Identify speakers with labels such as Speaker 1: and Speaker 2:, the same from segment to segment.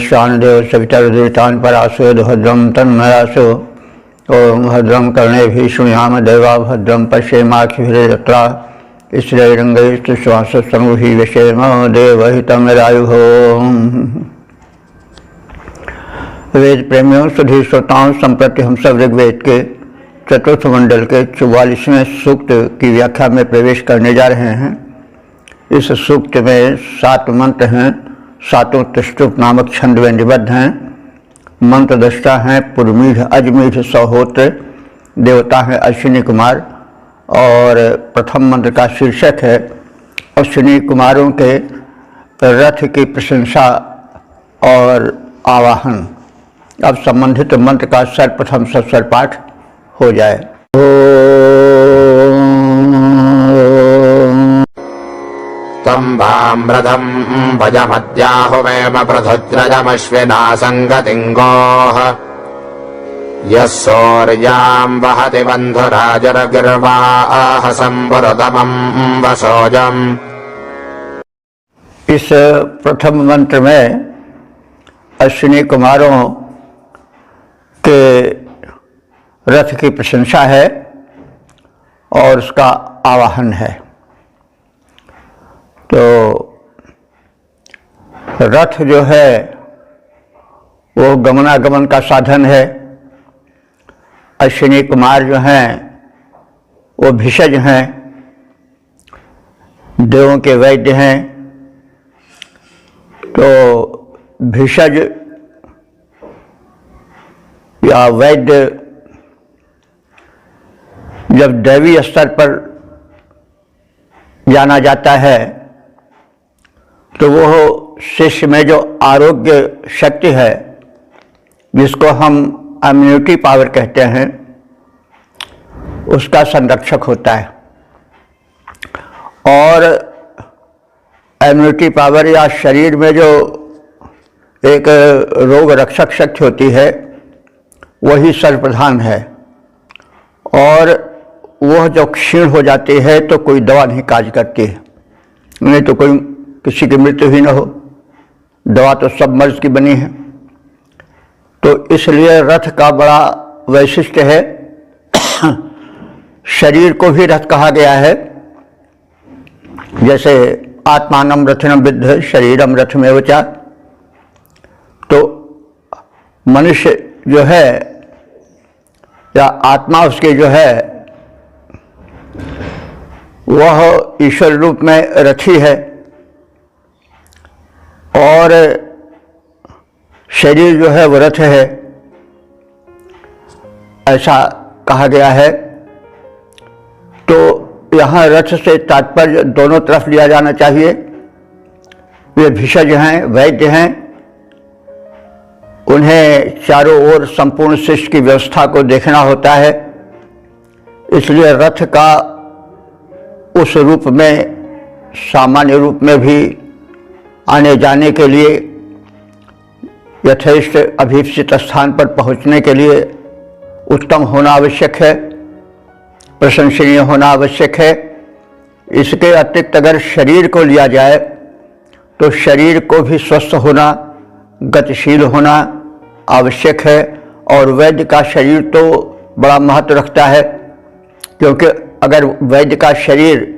Speaker 1: शानदेव सवितर्दीतान् परासो भद्रं तन्मयासो। ओम भद्रं कर्णेभिः शृणुयाम देवा भद्रं पश्येमाक्षिभिर्यत्रा स्थिरैरङ्गैस्तुश्वासस्तनूभिः व्यशेम देवहितं यदायुः। वेद प्रेमियों सुधी श्रोताओं, संप्रति हम सब ऋग्वेद के चतुर्थ मंडल के 44वें सूक्त की व्याख्या में प्रवेश करने जा रहे हैं। इस सूक्त में 7 मंत्र हैं, 7 त्रिष्टुप नामक छंद में निबद्ध हैं। मंत्र दृष्टा हैं पुरमीढ़ अजमीढ़ सहोत्र, देवता हैं अश्विनी कुमार। और प्रथम मंत्र का शीर्षक है अश्विनी कुमारों के रथ की प्रशंसा और आवाहन। अब संबंधित मंत्र का सर्वप्रथम सस्वर पाठ हो जाए।
Speaker 2: तम्बामृतं भजमद्याहुवेम पृथुज्रजमश्विना सङ्गतिङ्गोः यः सौर्यां वहति बन्धुराजरगिर्वाह सम्पुरतमं वसोजम्।
Speaker 1: इस प्रथम मंत्र में अश्विनी कुमारों के रथ की प्रशंसा है और उसका आवाहन है। तो रथ जो है वो गमनागमन का साधन है। अश्विनी कुमार जो हैं वो भिषज हैं, देवों के वैद्य हैं। तो भिषज या वैद्य जब दैवी स्तर पर जाना जाता है तो वो शिष्य में जो आरोग्य शक्ति है, जिसको हम इम्यूनिटी पावर कहते हैं, उसका संरक्षक होता है। और इम्यूनिटी पावर या शरीर में जो एक रोग रक्षक शक्ति होती है वही सर्वप्रधान है। और वह जो क्षीण हो जाती है तो कोई दवा नहीं कार्य करती है, नहीं तो कोई किसी की मृत्यु ही न हो। दवा तो सब मर्ज की बनी है। तो इसलिए रथ का बड़ा वैशिष्ट्य है। शरीर को भी रथ कहा गया है। जैसे आत्मानं रथिनं विद्ध शरीरम रथमेव च। तो मनुष्य जो है या आत्मा उसके जो है वह ईश्वर रूप में रथी है और शरीर जो है वो रथ है, ऐसा कहा गया है। तो यहाँ रथ से तात्पर्य दोनों तरफ लिया जाना चाहिए। वे भिषज हैं, वैद्य हैं, उन्हें चारों ओर संपूर्ण सृष्टि की व्यवस्था को देखना होता है। इसलिए रथ का उस रूप में, सामान्य रूप में भी आने जाने के लिए, यथेष्ट अभीप्सित स्थान पर पहुंचने के लिए उत्तम होना आवश्यक है, प्रशंसनीय होना आवश्यक है। इसके अतिरिक्त अगर शरीर को लिया जाए तो शरीर को भी स्वस्थ होना, गतिशील होना आवश्यक है। और वैद्य का शरीर तो बड़ा महत्व रखता है, क्योंकि अगर वैद्य का शरीर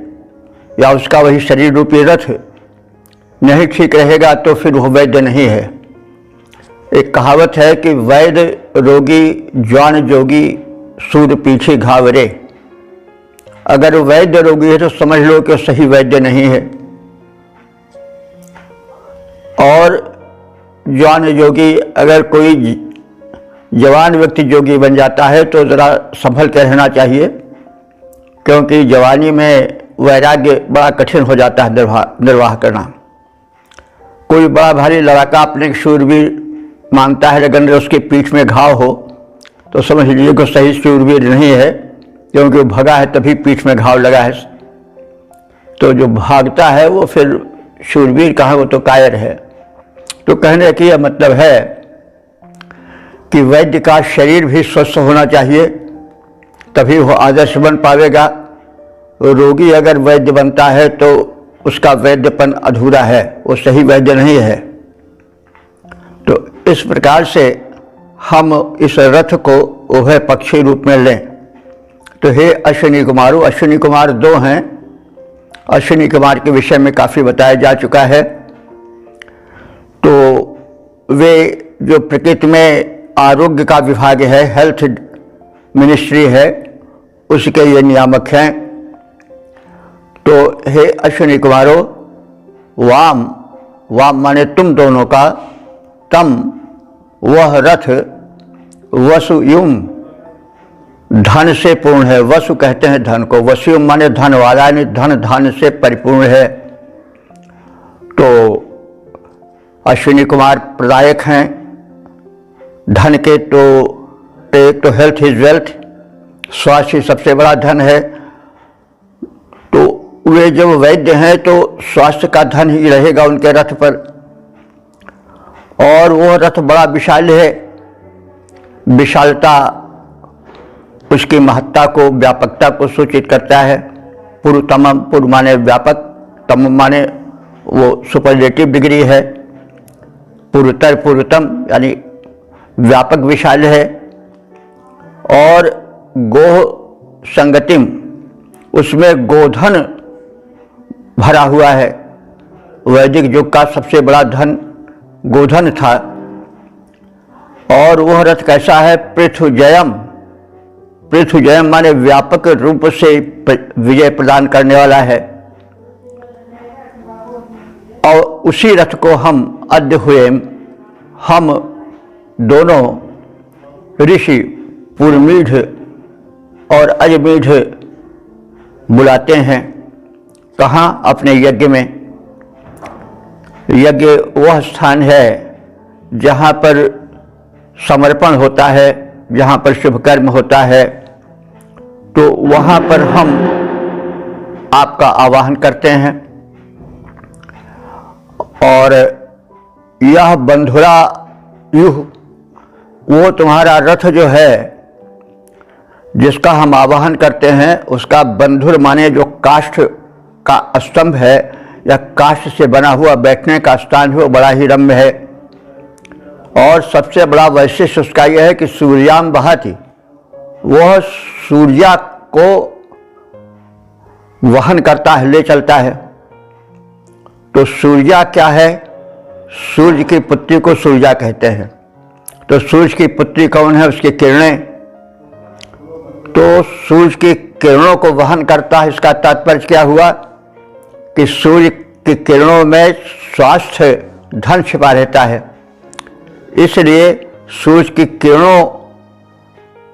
Speaker 1: या उसका वही शरीर रूपी रथ नहीं ठीक रहेगा तो फिर वह वैद्य नहीं है। एक कहावत है कि वैद्य रोगी ज्वान जोगी सूद पीछे घावरे। अगर वैद्य रोगी है तो समझ लो कि सही वैद्य नहीं है। और ज्वान जोगी, अगर कोई जवान व्यक्ति जोगी बन जाता है तो ज़रा संभल के रहना चाहिए, क्योंकि जवानी में वैराग्य बड़ा कठिन हो जाता है निर्वाह करना। कोई बड़ा भारी लड़ाका अपने शूरवीर मानता है, लेकिन उसकी पीठ में घाव हो तो समझ लीजिए कि सही शूरवीर नहीं है, क्योंकि वो भगा है तभी पीठ में घाव लगा है। तो जो भागता है वो फिर शूरवीर कहाँ, वो तो कायर है। तो कहने का यह मतलब है कि वैद्य का शरीर भी स्वस्थ होना चाहिए, तभी वो आदर्श बन पावेगा। रोगी अगर वैद्य बनता है तो उसका वैद्यपन अधूरा है, वो सही वैद्य नहीं है। तो इस प्रकार से हम इस रथ को उभय पक्षी रूप में लें। तो हे अश्विनी कुमारों, अश्विनी कुमार दो हैं। अश्विनी कुमार के विषय में काफ़ी बताया जा चुका है। तो वे जो प्रकृति में आरोग्य का विभाग है, हेल्थ मिनिस्ट्री है, उसके ये नियामक हैं। तो हे अश्विनी कुमारों, वाम, वाम माने तुम दोनों का, तम वह रथ, वसुयुम धन से पूर्ण है। वसु कहते हैं धन को, वसुयुम माने धन वाला, यानी धन धान्य से परिपूर्ण है। तो अश्विनी कुमार प्रदायक हैं धन के। तो एक तो हेल्थ इज वेल्थ, स्वास्थ्य सबसे बड़ा धन है। तो वे जब वैद्य हैं तो स्वास्थ्य का धन ही रहेगा उनके रथ पर। और वह रथ बड़ा विशाल है। विशालता उसकी महत्ता को, व्यापकता को सूचित करता है। पुरुतमम, पुरु माने व्यापक, तम माने वो सुपरलेटिव डिग्री है। पुरुतर, पुरुतम यानी व्यापक विशाल है। और गोह संगतिम, उसमें गोधन भरा हुआ है। वैदिक युग का सबसे बड़ा धन गोधन था। और वह रथ कैसा है? पृथुजयम, पृथुजयम माने व्यापक रूप से विजय प्रदान करने वाला है। और उसी रथ को हम अद्य हुए, हम दोनों ऋषि पूर्वमीढ़ और अजमीढ़ बुलाते हैं। कहाँ? अपने यज्ञ में। यज्ञ वह स्थान है जहाँ पर समर्पण होता है, जहाँ पर शुभ कर्म होता है। तो वहाँ पर हम आपका आवाहन करते हैं। और यह बंधुरा युह, वो तुम्हारा रथ जो है जिसका हम आवाहन करते हैं, उसका बंधुर माने जो काष्ठ का स्तंभ है या काष्ठ से बना हुआ बैठने का स्थान है, वो बड़ा ही रम्य है। और सबसे बड़ा वैशिष्ट उसका यह है कि सूर्याम बहाती, वह सूर्या को वहन करता है, ले चलता है। तो सूर्या क्या है? सूर्य की पुत्री को सूर्या कहते हैं। तो सूर्य की पुत्री कौन है? उसकी किरणें। तो सूर्य की किरणों को वहन करता है। इसका तात्पर्य क्या हुआ कि सूर्य की किरणों में स्वास्थ्य धन छिपा रहता है। इसलिए सूर्य की किरणों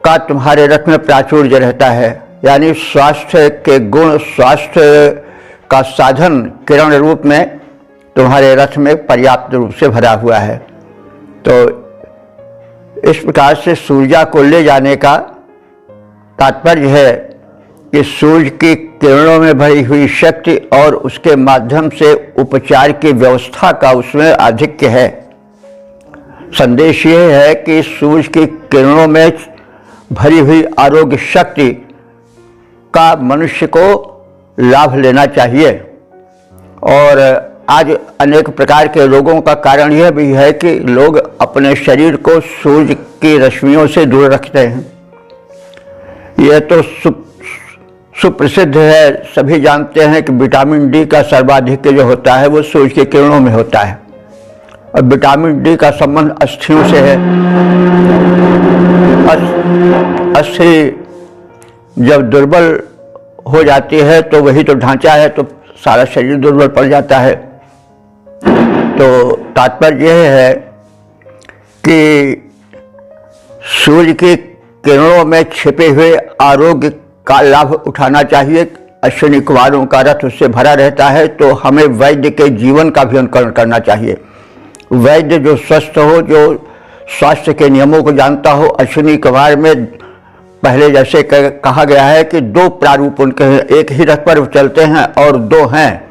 Speaker 1: का तुम्हारे रथ में प्राचुर्य रहता है। यानी स्वास्थ्य के गुण, स्वास्थ्य का साधन किरण रूप में तुम्हारे रथ में पर्याप्त रूप से भरा हुआ है। तो इस प्रकार से सूर्या को ले जाने का तात्पर्य है कि सूर्य की किरणों में भरी हुई शक्ति और उसके माध्यम से उपचार की व्यवस्था का उसमें आधिक्य है। संदेश ये है कि सूर्य की किरणों में भरी हुई आरोग्य शक्ति का मनुष्य को लाभ लेना चाहिए। और आज अनेक प्रकार के रोगों का कारण यह भी है कि लोग अपने शरीर को सूर्य की रश्मियों से दूर रखते हैं। यह तो सुप्रसिद्ध है, सभी जानते हैं कि विटामिन डी का सर्वाधिक जो होता है वो सूर्य की किरणों में होता है। और विटामिन डी का संबंध अस्थियों से है। अस्थि जब दुर्बल हो जाती है तो वही तो ढांचा है, तो सारा शरीर दुर्बल पड़ जाता है। तो तात्पर्य यह है कि सूर्य की किरणों में छिपे हुए आरोग्य का लाभ उठाना चाहिए। अश्विनी कुमारों का रथ उससे भरा रहता है। तो हमें वैद्य के जीवन का भी अनुकरण करना चाहिए। वैद्य जो स्वस्थ हो, जो स्वास्थ्य के नियमों को जानता हो। अश्विनी कुमार में पहले जैसे कहा गया है कि दो प्रारूप उनके हैं, एक ही रथ पर वो चलते हैं और दो हैं।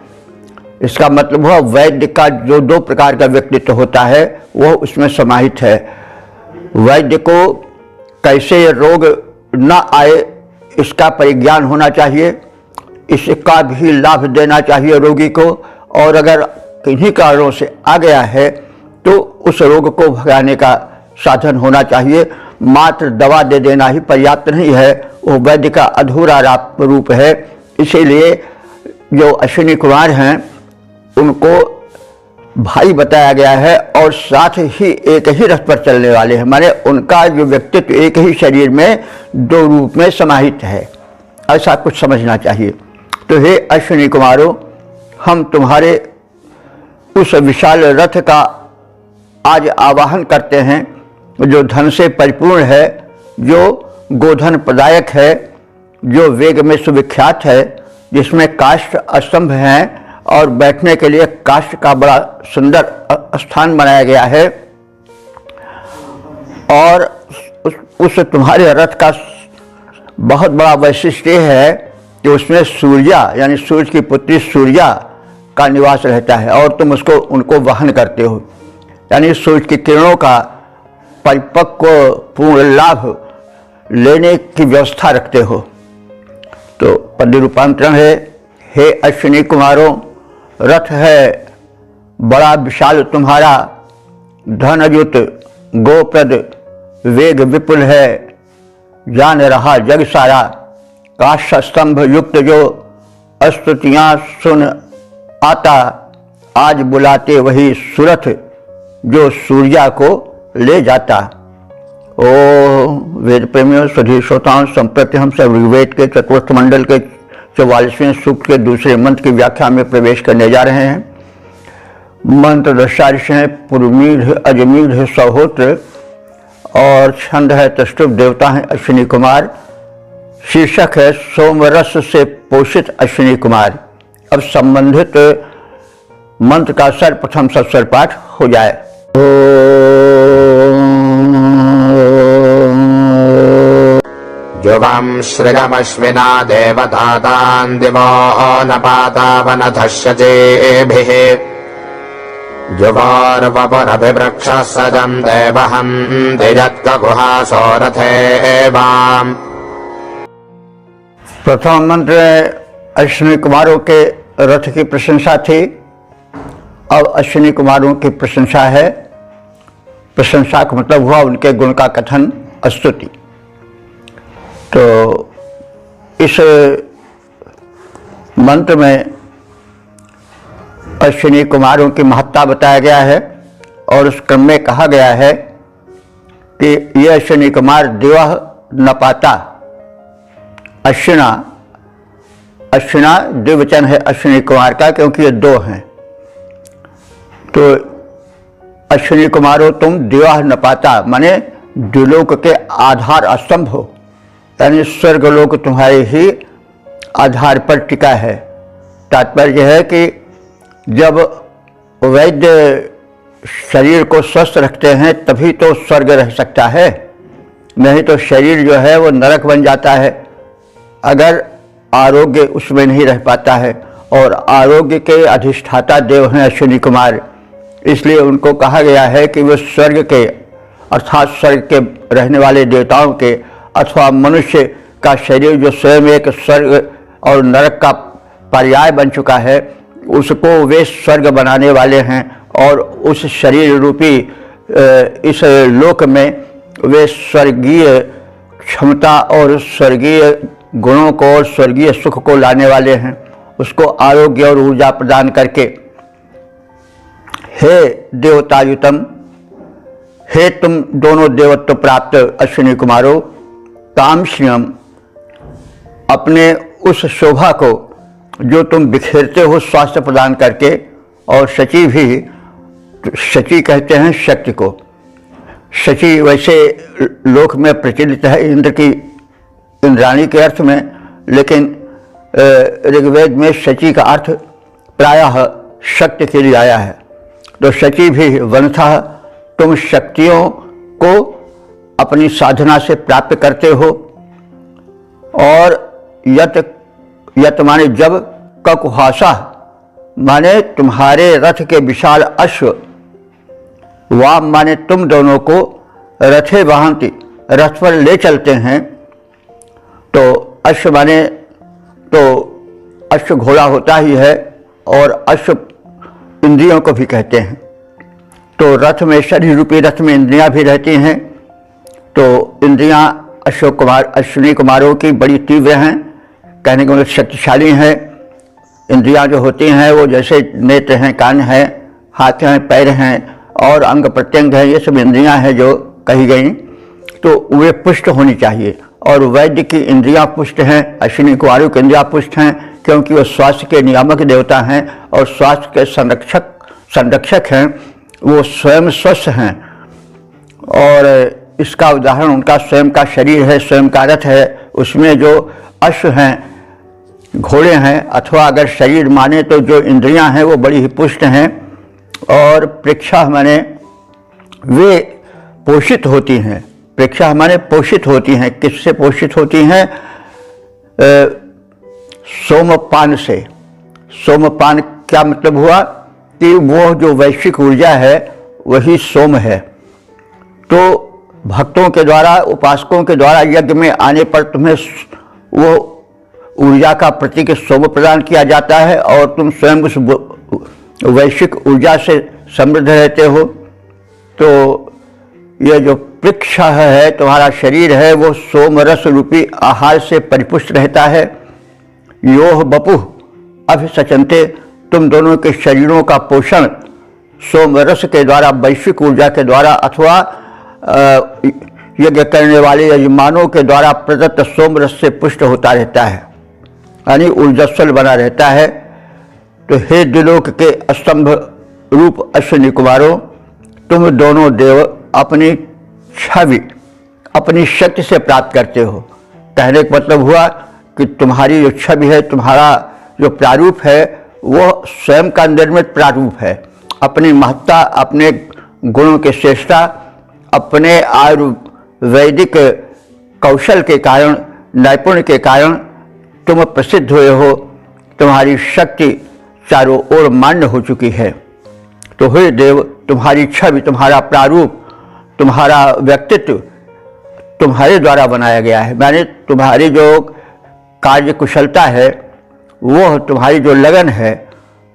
Speaker 1: इसका मतलब हुआ वैद्य का जो दो प्रकार का व्यक्तित्व होता है वो उसमें समाहित है। वैद्य को कैसे रोग न आए इसका परिज्ञान होना चाहिए, इसका भी लाभ देना चाहिए रोगी को। और अगर किन्हीं कारणों से आ गया है तो उस रोग को भगाने का साधन होना चाहिए। मात्र दवा दे देना ही पर्याप्त नहीं है, वो वैद्य का अधूरा रूप है। इसीलिए जो अश्विनी कुमार हैं उनको भाई बताया गया है और साथ ही एक ही रथ पर चलने वाले हैं, माने उनका जो व्यक्तित्व एक ही शरीर में दो रूप में समाहित है, ऐसा कुछ समझना चाहिए। तो हे अश्विनी कुमारों, हम तुम्हारे उस विशाल रथ का आज आवाहन करते हैं जो धन से परिपूर्ण है, जो गोधन प्रदायक है, जो वेग में सुविख्यात है, जिसमें काष्ठ स्तंभ हैं और बैठने के लिए काष्ठ का बड़ा सुंदर स्थान बनाया गया है। और उस तुम्हारे रथ का बहुत बड़ा वैशिष्ट्य है कि उसमें सूर्या यानी सूर्य की पुत्री सूर्या का निवास रहता है और तुम उनको वहन करते हो, यानी सूर्य की किरणों का परिपक्व पूर्ण लाभ लेने की व्यवस्था रखते हो। तो पद्य रूपांतरण है, हे अश्विनी कुमारों, रथ है बड़ा विशाल तुम्हारा, धनयुत गोप्रद वेग विपुल है, जान रहा जग सारा, काष्ठ स्तंभ युक्त जो स्तुतियाँ सुन आता, आज बुलाते वही सुरथ जो सूर्या को ले जाता। ओ वेद प्रेमियों, सभी श्रोताओं, संप्रति हम सब ऋग्वेद के चतुर्थ मंडल के 44वें सूक्त के दूसरे मंत्र की व्याख्या में प्रवेश करने जा रहे हैं। मंत्र दशारिष है पुरमीढ़ अजमीढ़ सहोत्र और छंद है तष्टुभ, देवता है अश्विनी कुमार, शीर्षक है सोमरस से पोषित अश्विनी कुमार। अब संबंधित मंत्र का सर्वप्रथम सत्स्वर पाठ हो जाए।
Speaker 2: युवं श्रियमश्विना देवतातान् दिवो न पातावनधश्यजेभिः, युवोर्वपुरभिवृक्षः सजं देवहं दिजत्कगुहासो रथेवाम्।
Speaker 1: प्रथम मंत्र अश्विनी कुमारों के रथ की प्रशंसा थी। अब अश्विनी कुमारों की प्रशंसा है। प्रशंसा का मतलब हुआ उनके गुण का कथन, स्तुति। तो इस मंत्र में अश्विनी कुमारों की महत्ता बताया गया है और उस क्रम में कहा गया है कि ये अश्विनी कुमार दिवह न पाता। अश्विना द्विवचन है अश्विनी कुमार का, क्योंकि ये दो हैं। तो अश्विनी कुमारों तुम दिवह न पाता माने द्विलोक के आधार स्तंभ हो, यानी स्वर्गलोक तुम्हारे ही आधार पर टिका है। तात्पर्य है कि जब वैद्य शरीर को स्वस्थ रखते हैं तभी तो स्वर्ग रह सकता है, नहीं तो शरीर जो है वो नरक बन जाता है अगर आरोग्य उसमें नहीं रह पाता है। और आरोग्य के अधिष्ठाता देव हैं अश्विनी कुमार, इसलिए उनको कहा गया है कि वे स्वर्ग के अर्थात स्वर्ग के रहने वाले देवताओं के अथवा मनुष्य का शरीर जो स्वयं एक स्वर्ग और नरक का पर्याय बन चुका है, उसको वे स्वर्ग बनाने वाले हैं। और उस शरीर रूपी इस लोक में वे स्वर्गीय क्षमता और स्वर्गीय गुणों को और स्वर्गीय सुख को लाने वाले हैं, उसको आरोग्य और ऊर्जा प्रदान करके। हे देवतायुतम, हे तुम दोनों देवत्व प्राप्त अश्विनी कुमारों, काम श्रियम, अपने उस शोभा को जो तुम बिखेरते हो स्वास्थ्य प्रदान करके, और शची भी, शची कहते हैं शक्ति को। शची वैसे लोक में प्रचलित है इंद्र की, इंद्राणी के अर्थ में, लेकिन ऋग्वेद में शची का अर्थ प्रायः शक्ति के लिए आया है। तो शची भी वनतः तुम शक्तियों को अपनी साधना से प्राप्त करते हो। और यत माने जब, ककुहासा माने तुम्हारे रथ के विशाल अश्व, वाम माने तुम दोनों को रथे वाहंती रथ पर ले चलते हैं। तो अश्व माने तो अश्व घोड़ा होता ही है और अश्व इंद्रियों को भी कहते हैं। तो रथ में, शरीर रूपी रथ में इंद्रियां भी रहती हैं। तो इंद्रियां अश्विनी कुमारों की बड़ी तीव्र हैं, कहने के मतलब शक्तिशाली हैं। इंद्रियां जो होती हैं वो जैसे नेत्र हैं, कान हैं, हाथ हैं, पैर हैं और अंग प्रत्यंग हैं, ये सब इंद्रियां हैं जो कही गई, तो वे पुष्ट होनी चाहिए। और वैद्य की इंद्रियां पुष्ट हैं, अश्विनी कुमारों की इंद्रियां पुष्ट हैं, क्योंकि वो स्वास्थ्य के नियामक देवता हैं और स्वास्थ्य के संरक्षक हैं। वो स्वयं स्वस्थ हैं और इसका उदाहरण उनका स्वयं का शरीर है, स्वयं का रथ है। उसमें जो अश्व हैं, घोड़े हैं, अथवा अगर शरीर माने तो जो इंद्रियां हैं वो बड़ी ही पुष्ट हैं। और प्रेक्षा माने वे पोषित होती हैं। प्रेक्षा माने पोषित होती हैं। किससे पोषित होती हैं? सोमपान से। सोमपान क्या मतलब हुआ कि वो जो वैश्विक ऊर्जा है वही सोम है। तो भक्तों के द्वारा, उपासकों के द्वारा यज्ञ में आने पर तुम्हें वो ऊर्जा का प्रतीक सोम प्रदान किया जाता है और तुम स्वयं उस वैश्विक ऊर्जा से समृद्ध रहते हो। तो यह जो पृक्ष है, तुम्हारा शरीर है, वो सोमरस रूपी आहार से परिपुष्ट रहता है। योह बपुः अभिसचन्ते, तुम दोनों के शरीरों का पोषण सोमरस के द्वारा, वैश्विक ऊर्जा के द्वारा अथवा यज्ञ करने वाले यजमानों के द्वारा प्रदत्त सोमरस से पुष्ट होता रहता है, यानी ऊर्जास्वल बना रहता है। तो हे द्विलोक के स्तंभ रूप अश्विनी कुमारों, तुम दोनों देव अपनी छवि, अपनी शक्ति से प्राप्त करते हो। कहने का मतलब हुआ कि तुम्हारी जो छवि है, तुम्हारा जो प्रारूप है, वो स्वयं का निर्मित प्रारूप है। अपनी महत्ता, अपने गुणों की श्रेष्ठता, अपने आयुर्वैदिक कौशल के कारण, नैपुण्य के कारण तुम प्रसिद्ध हुए हो। तुम्हारी शक्ति चारों ओर मान्य हो चुकी है। तो हे देव, तुम्हारी छवि, तुम्हारा प्रारूप, तुम्हारा व्यक्तित्व तुम्हारे द्वारा बनाया गया है। मैंने तुम्हारी जो कार्य कुशलता है, वो तुम्हारी जो लगन है,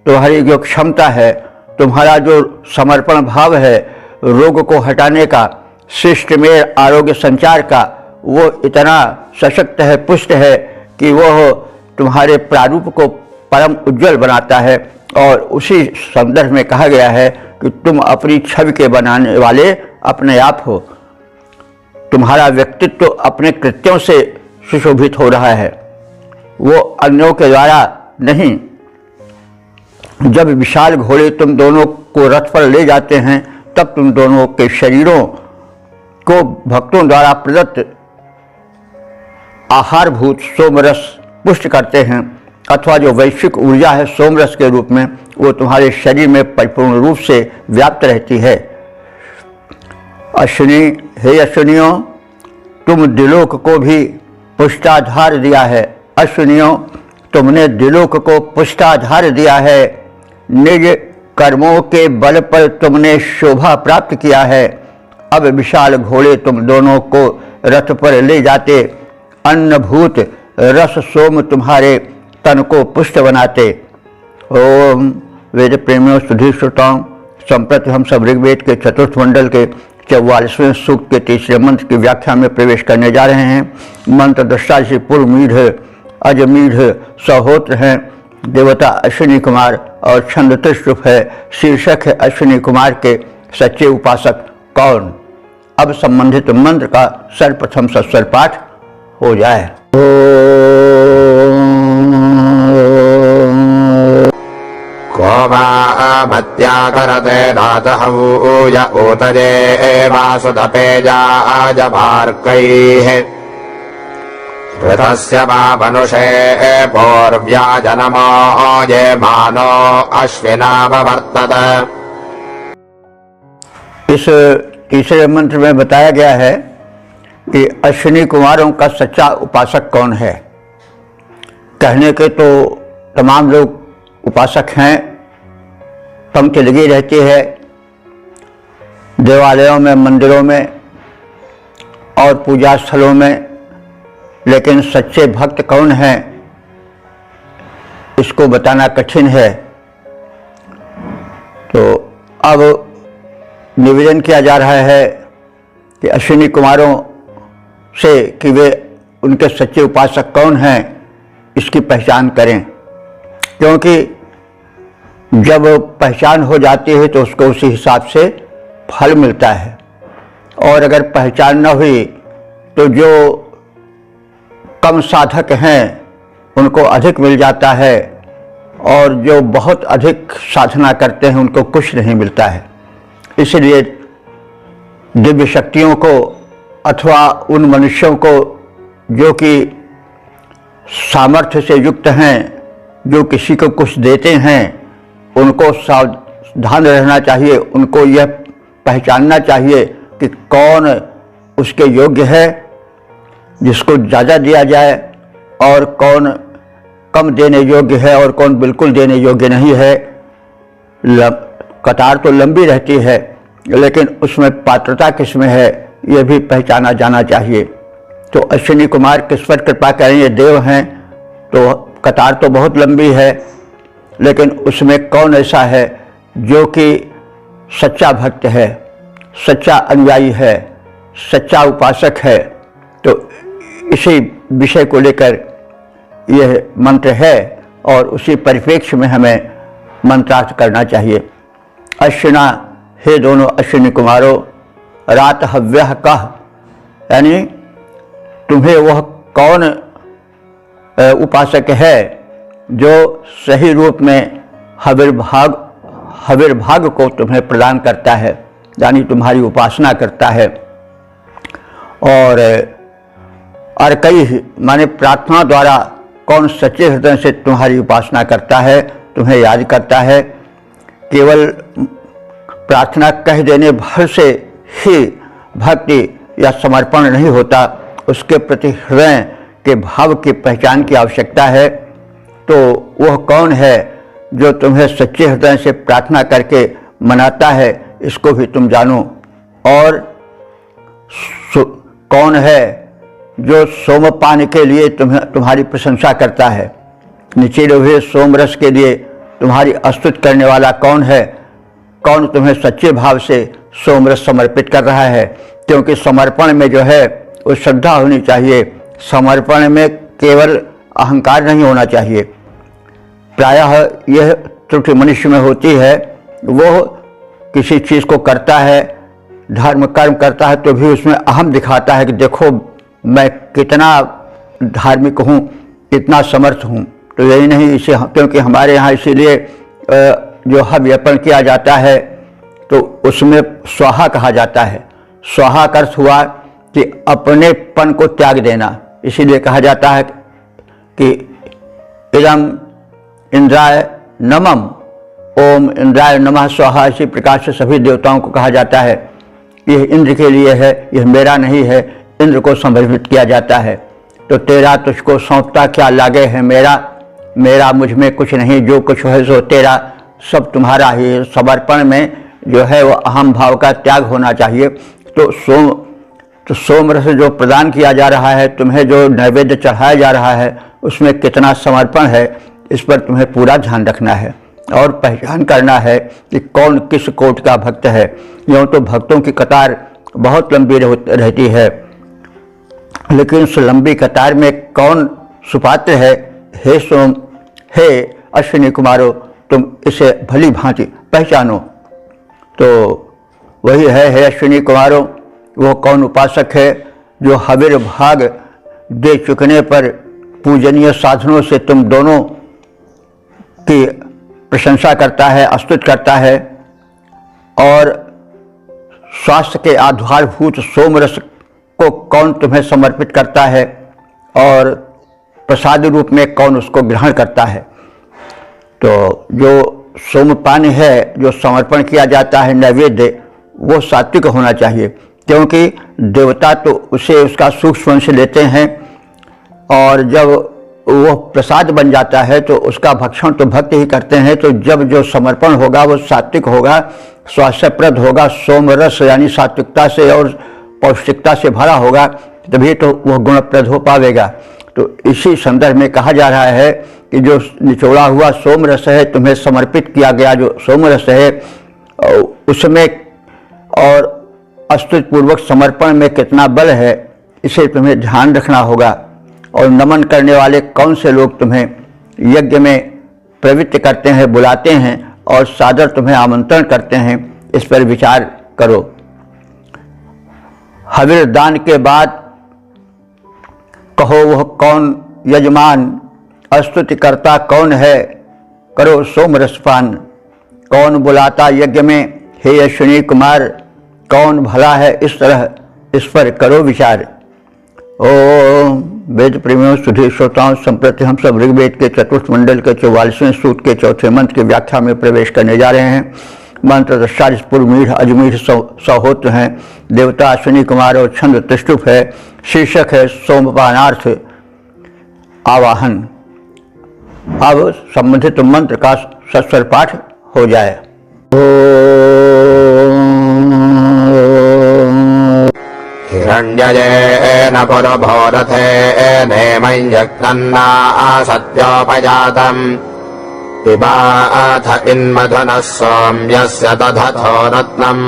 Speaker 1: तुम्हारी जो क्षमता है, तुम्हारा जो समर्पण भाव है, रोग को हटाने का, शिष्ट में आरोग्य संचार का, वो इतना सशक्त है, पुष्ट है कि वह तुम्हारे प्रारूप को परम उज्जवल बनाता है। और उसी संदर्भ में कहा गया है कि तुम अपनी छवि के बनाने वाले अपने आप हो। तुम्हारा व्यक्तित्व अपने कृत्यों से सुशोभित हो रहा है, वो अन्यों के द्वारा नहीं। जब विशाल घोड़े तुम दोनों को रथ पर ले जाते हैं, तब तुम दोनों के शरीरों को भक्तों द्वारा प्रदत्त आहारभूत सोमरस पुष्ट करते हैं, अथवा जो वैश्विक ऊर्जा है सोमरस के रूप में, वो तुम्हारे शरीर में परिपूर्ण रूप से व्याप्त रहती है। अश्विनी, हे अश्विनियों, तुम द्विलोक को भी पुष्टाधार दिया है। अश्विनियों, तुमने द्विलोक को पुष्टाधार दिया है। निज कर्मों के बल पर तुमने शोभा प्राप्त किया है। अब विशाल घोड़े तुम दोनों को रथ पर ले जाते, अन्नभूत रस सोम तुम्हारे तन को पुष्ट बनाते। ओम वेद प्रेमियों, सुधीर श्रोताओं, संप्रति हम सब ऋग्वेद के चतुर्थ मंडल के 44वें सूक्त के तीसरे मंत्र की व्याख्या में प्रवेश करने जा रहे हैं। मंत्र दृष्टा से पूर्व मीढ़ अजमीढ़ सहोत्र हैं। देवता अश्विनी कुमार और छंद त्रिशुप है। शीर्षक है अश्विनी कुमार के सच्चे उपासक कौन। अब संबंधित मंत्र का सर्वप्रथम सस्वर पाठ हो जाए।
Speaker 2: कोवामत्या करते धातहूय ऊतये वासुदपेजाज भार्कैः ऋतस्य वा मनुषे पौर्व्याजनमो ये मानो अश्विनाववर्तत।
Speaker 1: इस तीसरे मंत्र में बताया गया है कि अश्विनी कुमारों का सच्चा उपासक कौन है। कहने के तो तमाम लोग उपासक हैं, पंक्ति लगी रहती है देवालयों में, मंदिरों में और पूजा स्थलों में, लेकिन सच्चे भक्त कौन हैं इसको बताना कठिन है। तो अब निवेदन किया जा रहा है कि अश्विनी कुमारों से कि वे उनके सच्चे उपासक कौन हैं इसकी पहचान करें, क्योंकि जब पहचान हो जाती है तो उसको उसी हिसाब से फल मिलता है, और अगर पहचान न हुई तो जो कम साधक हैं उनको अधिक मिल जाता है, और जो बहुत अधिक साधना करते हैं उनको कुछ नहीं मिलता है। इसलिए दिव्य शक्तियों को अथवा उन मनुष्यों को जो कि सामर्थ्य से युक्त हैं, जो किसी को कुछ देते हैं, उनको सावधान रहना चाहिए, उनको यह पहचानना चाहिए कि कौन उसके योग्य है जिसको ज़्यादा दिया जाए, और कौन कम देने योग्य है और कौन बिल्कुल देने योग्य नहीं है। कतार तो लंबी रहती है, लेकिन उसमें पात्रता किसमें है यह भी पहचाना जाना चाहिए। तो अश्विनी कुमार किस पर कृपा करें, ये देव हैं, तो कतार तो बहुत लंबी है, लेकिन उसमें कौन ऐसा है जो कि सच्चा भक्त है, सच्चा अनुयायी है, सच्चा उपासक है। तो इसी विषय को लेकर यह मंत्र है, और उसी परिप्रेक्ष्य में हमें मंत्रार्थ करना चाहिए। अश्विना, हे दोनों अश्विनी कुमारों, रात हव्यः कह, यानी तुम्हें वह कौन उपासक है जो सही रूप में हविर्भाग को तुम्हें प्रदान करता है, यानी तुम्हारी उपासना करता है। और अर्कई माने प्रार्थना द्वारा कौन सच्चे हृदय से तुम्हारी उपासना करता है, तुम्हें याद करता है। केवल प्रार्थना कह देने भर से ही भक्ति या समर्पण नहीं होता, उसके प्रति हृदय के भाव की पहचान की आवश्यकता है। तो वह कौन है जो तुम्हें सच्चे हृदय से प्रार्थना करके मनाता है, इसको भी तुम जानो। और कौन है जो सोमपान के लिए तुम्हारी प्रशंसा करता है, नीचे हुए सोमरस के लिए तुम्हारी स्तुति करने वाला कौन है, कौन तुम्हें सच्चे भाव से सोमरस समर्पित कर रहा है। क्योंकि समर्पण में जो है वो श्रद्धा होनी चाहिए, समर्पण में केवल अहंकार नहीं होना चाहिए। प्रायः यह त्रुटि मनुष्य में होती है, वो किसी चीज़ को करता है, धर्म कर्म करता है, तो भी उसमें अहम दिखाता है कि देखो मैं कितना धार्मिक हूँ, कितना समर्थ हूँ। तो यही नहीं, इसे क्योंकि हमारे यहाँ इसीलिए जो हव्य अर्पण किया जाता है तो उसमें स्वाहा कहा जाता है। स्वाहा का अर्थ हुआ कि अपनेपन को त्याग देना, इसीलिए कहा जाता है कि इदम इंद्राय नमम, ओम इंद्राय नमः स्वाहा। इसी प्रकार से सभी देवताओं को कहा जाता है यह इंद्र के लिए है, यह मेरा नहीं है, इंद्र को समर्पित किया जाता है। तो तेरा तुझको सौंपता क्या लागे है मेरा, मेरा मुझ में कुछ नहीं, जो कुछ है सो तेरा, सब तुम्हारा ही। समर्पण में जो है वो अहम भाव का त्याग होना चाहिए। तो सोमरस जो प्रदान किया जा रहा है, तुम्हें जो नैवेद्य चढ़ाया जा रहा है, उसमें कितना समर्पण है, इस पर तुम्हें पूरा ध्यान रखना है और पहचान करना है कि कौन किस कोट का भक्त है। यूँ तो भक्तों की कतार बहुत लंबी रहती है, लेकिन उस लंबी कतार में कौन सुपात्र है, हे अश्विनी कुमारों, तुम इसे भली भांति पहचानो। तो वही है, हे अश्विनी कुमारों, वो कौन उपासक है जो हविर भाग दे चुकने पर पूजनीय साधनों से तुम दोनों की प्रशंसा करता है, स्तुति करता है, और स्वास्थ्य के आधारभूत सोमरस को कौन तुम्हें समर्पित करता है, और प्रसाद रूप में कौन उसको ग्रहण करता है। तो जो सोमपान है, जो समर्पण किया जाता है नैवेद्य, वो सात्विक होना चाहिए, क्योंकि देवता तो उसे उसका सूक्ष्म अंश लेते हैं, और जब वो प्रसाद बन जाता है तो उसका भक्षण तो भक्त ही करते हैं। तो जब जो समर्पण होगा वो सात्विक होगा, स्वास्थ्यप्रद होगा, सोमरस यानी सात्विकता से और पौष्टिकता से भरा होगा, तभी तो वह गुणप्रद हो पावेगा। तो इसी संदर्भ में कहा जा रहा है कि जो निचोड़ा हुआ सोमरस है, तुम्हें समर्पित किया गया जो सोमरस है, उसमें और अस्तुतिपूर्वक समर्पण में कितना बल है, इसे तुम्हें ध्यान रखना होगा। और नमन करने वाले कौन से लोग तुम्हें यज्ञ में प्रवृत्त करते हैं, बुलाते हैं और सादर तुम्हें आमंत्रण करते हैं, इस पर विचार करो। हविर दान के बाद कहो वह कौन यजमान, स्तुतिकर्ता कौन है, करो सोम रसपान। कौन बुलाता यज्ञ में, हे अश्विनी कुमार, कौन भला है इस तरह, इस पर करो विचार। ओम वेद प्रेमियों, सुधीर श्रोताओं, संप्रति हम सब ऋग्वेद के चतुर्थ मंडल के 44वें सूक्त के चौथे मंत्र की व्याख्या में प्रवेश करने जा रहे हैं। मंत्र दृष्टारिस पूर्वमीढ़ अजमीढ़ सहोत्र हैं, देवता अश्विनी कुमार और छंद त्रिष्टुप है, शीर्षक है सोमपानार्थ आवाहन। अब संबंधित मंत्र का सस्वर पाठ हो जाए।
Speaker 2: हिरण्यजेन पुरभोरथेनेमञ्जग्नन्ना सत्योपजातम् पिबाथ इन्मधुनः सौम्यस्य दधतो रत्नम्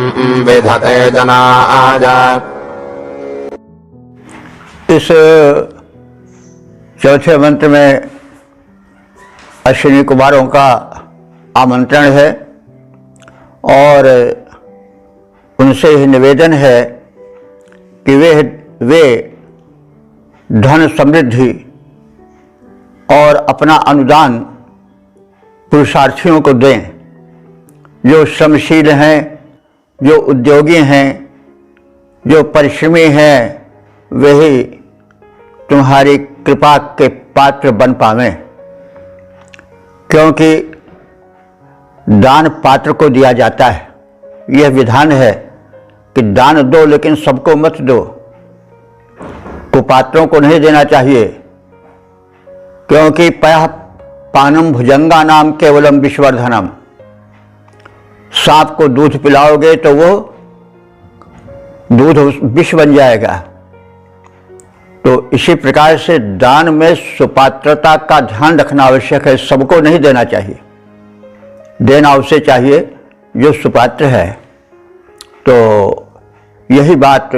Speaker 2: विधते जनाय।
Speaker 1: इस चौथे मंत्र में अश्विनी कुमारों का आमंत्रण है और उनसे ही निवेदन है कि वे धन समृद्धि और अपना अनुदान पुरुषार्थियों को दें, जो श्रमशील हैं, जो उद्योगी हैं, जो परिश्रमी हैं, वही तुम्हारी कृपा के पात्र बन पावें। क्योंकि दान पात्र को दिया जाता है। यह विधान है कि दान दो लेकिन सबको मत दो, कुपात्रों को नहीं देना चाहिए। क्योंकि पयः पानम भुजंगा नाम केवलम विश्वर्धनम, सांप को दूध पिलाओगे तो वो दूध विष बन जाएगा। तो इसी प्रकार से दान में सुपात्रता का ध्यान रखना आवश्यक है। सबको नहीं देना चाहिए, देना उसे चाहिए जो सुपात्र है। तो यही बात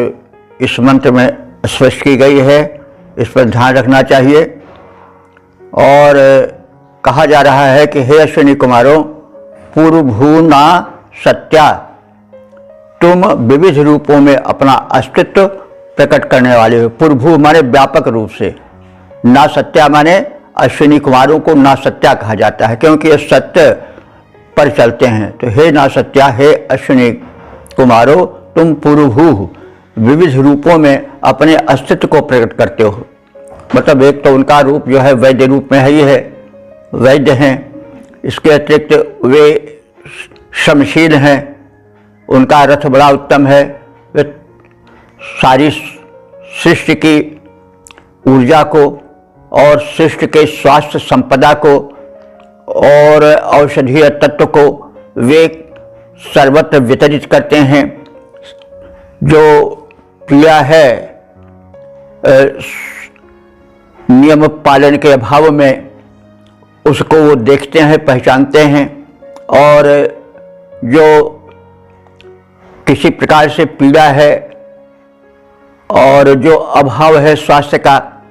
Speaker 1: इस मंत्र में स्पष्ट की गई है, इस पर ध्यान रखना चाहिए। और कहा जा रहा है कि हे अश्विनी कुमारों, पूर्वभूना सत्या, तुम विविध रूपों में अपना अस्तित्व प्रकट करने वाले हो। पूर्वभू माने व्यापक रूप से, ना सत्या माने अश्विनी कुमारों को ना सत्या कहा जाता है, क्योंकि ये सत्य पर चलते हैं। तो हे ना सत्या, हे अश्विनी कुमारों, तुम पूर्वभू विविध रूपों में अपने अस्तित्व को प्रकट करते हो। मतलब एक तो उनका रूप जो है वैद्य रूप में है, ही है, वैद्य हैं। इसके अतिरिक्त वे श्रमशील हैं, उनका रथ बड़ा उत्तम है। वे सारी सृष्टि की ऊर्जा को और सृष्टि के स्वास्थ्य संपदा को और औषधीय तत्व को वे सर्वत्र वितरित करते हैं। जो क्रिया है नियम पालन के अभाव में, उसको वो देखते हैं, पहचानते हैं। और जो किसी प्रकार से पीड़ा है और जो अभाव है स्वास्थ्य का,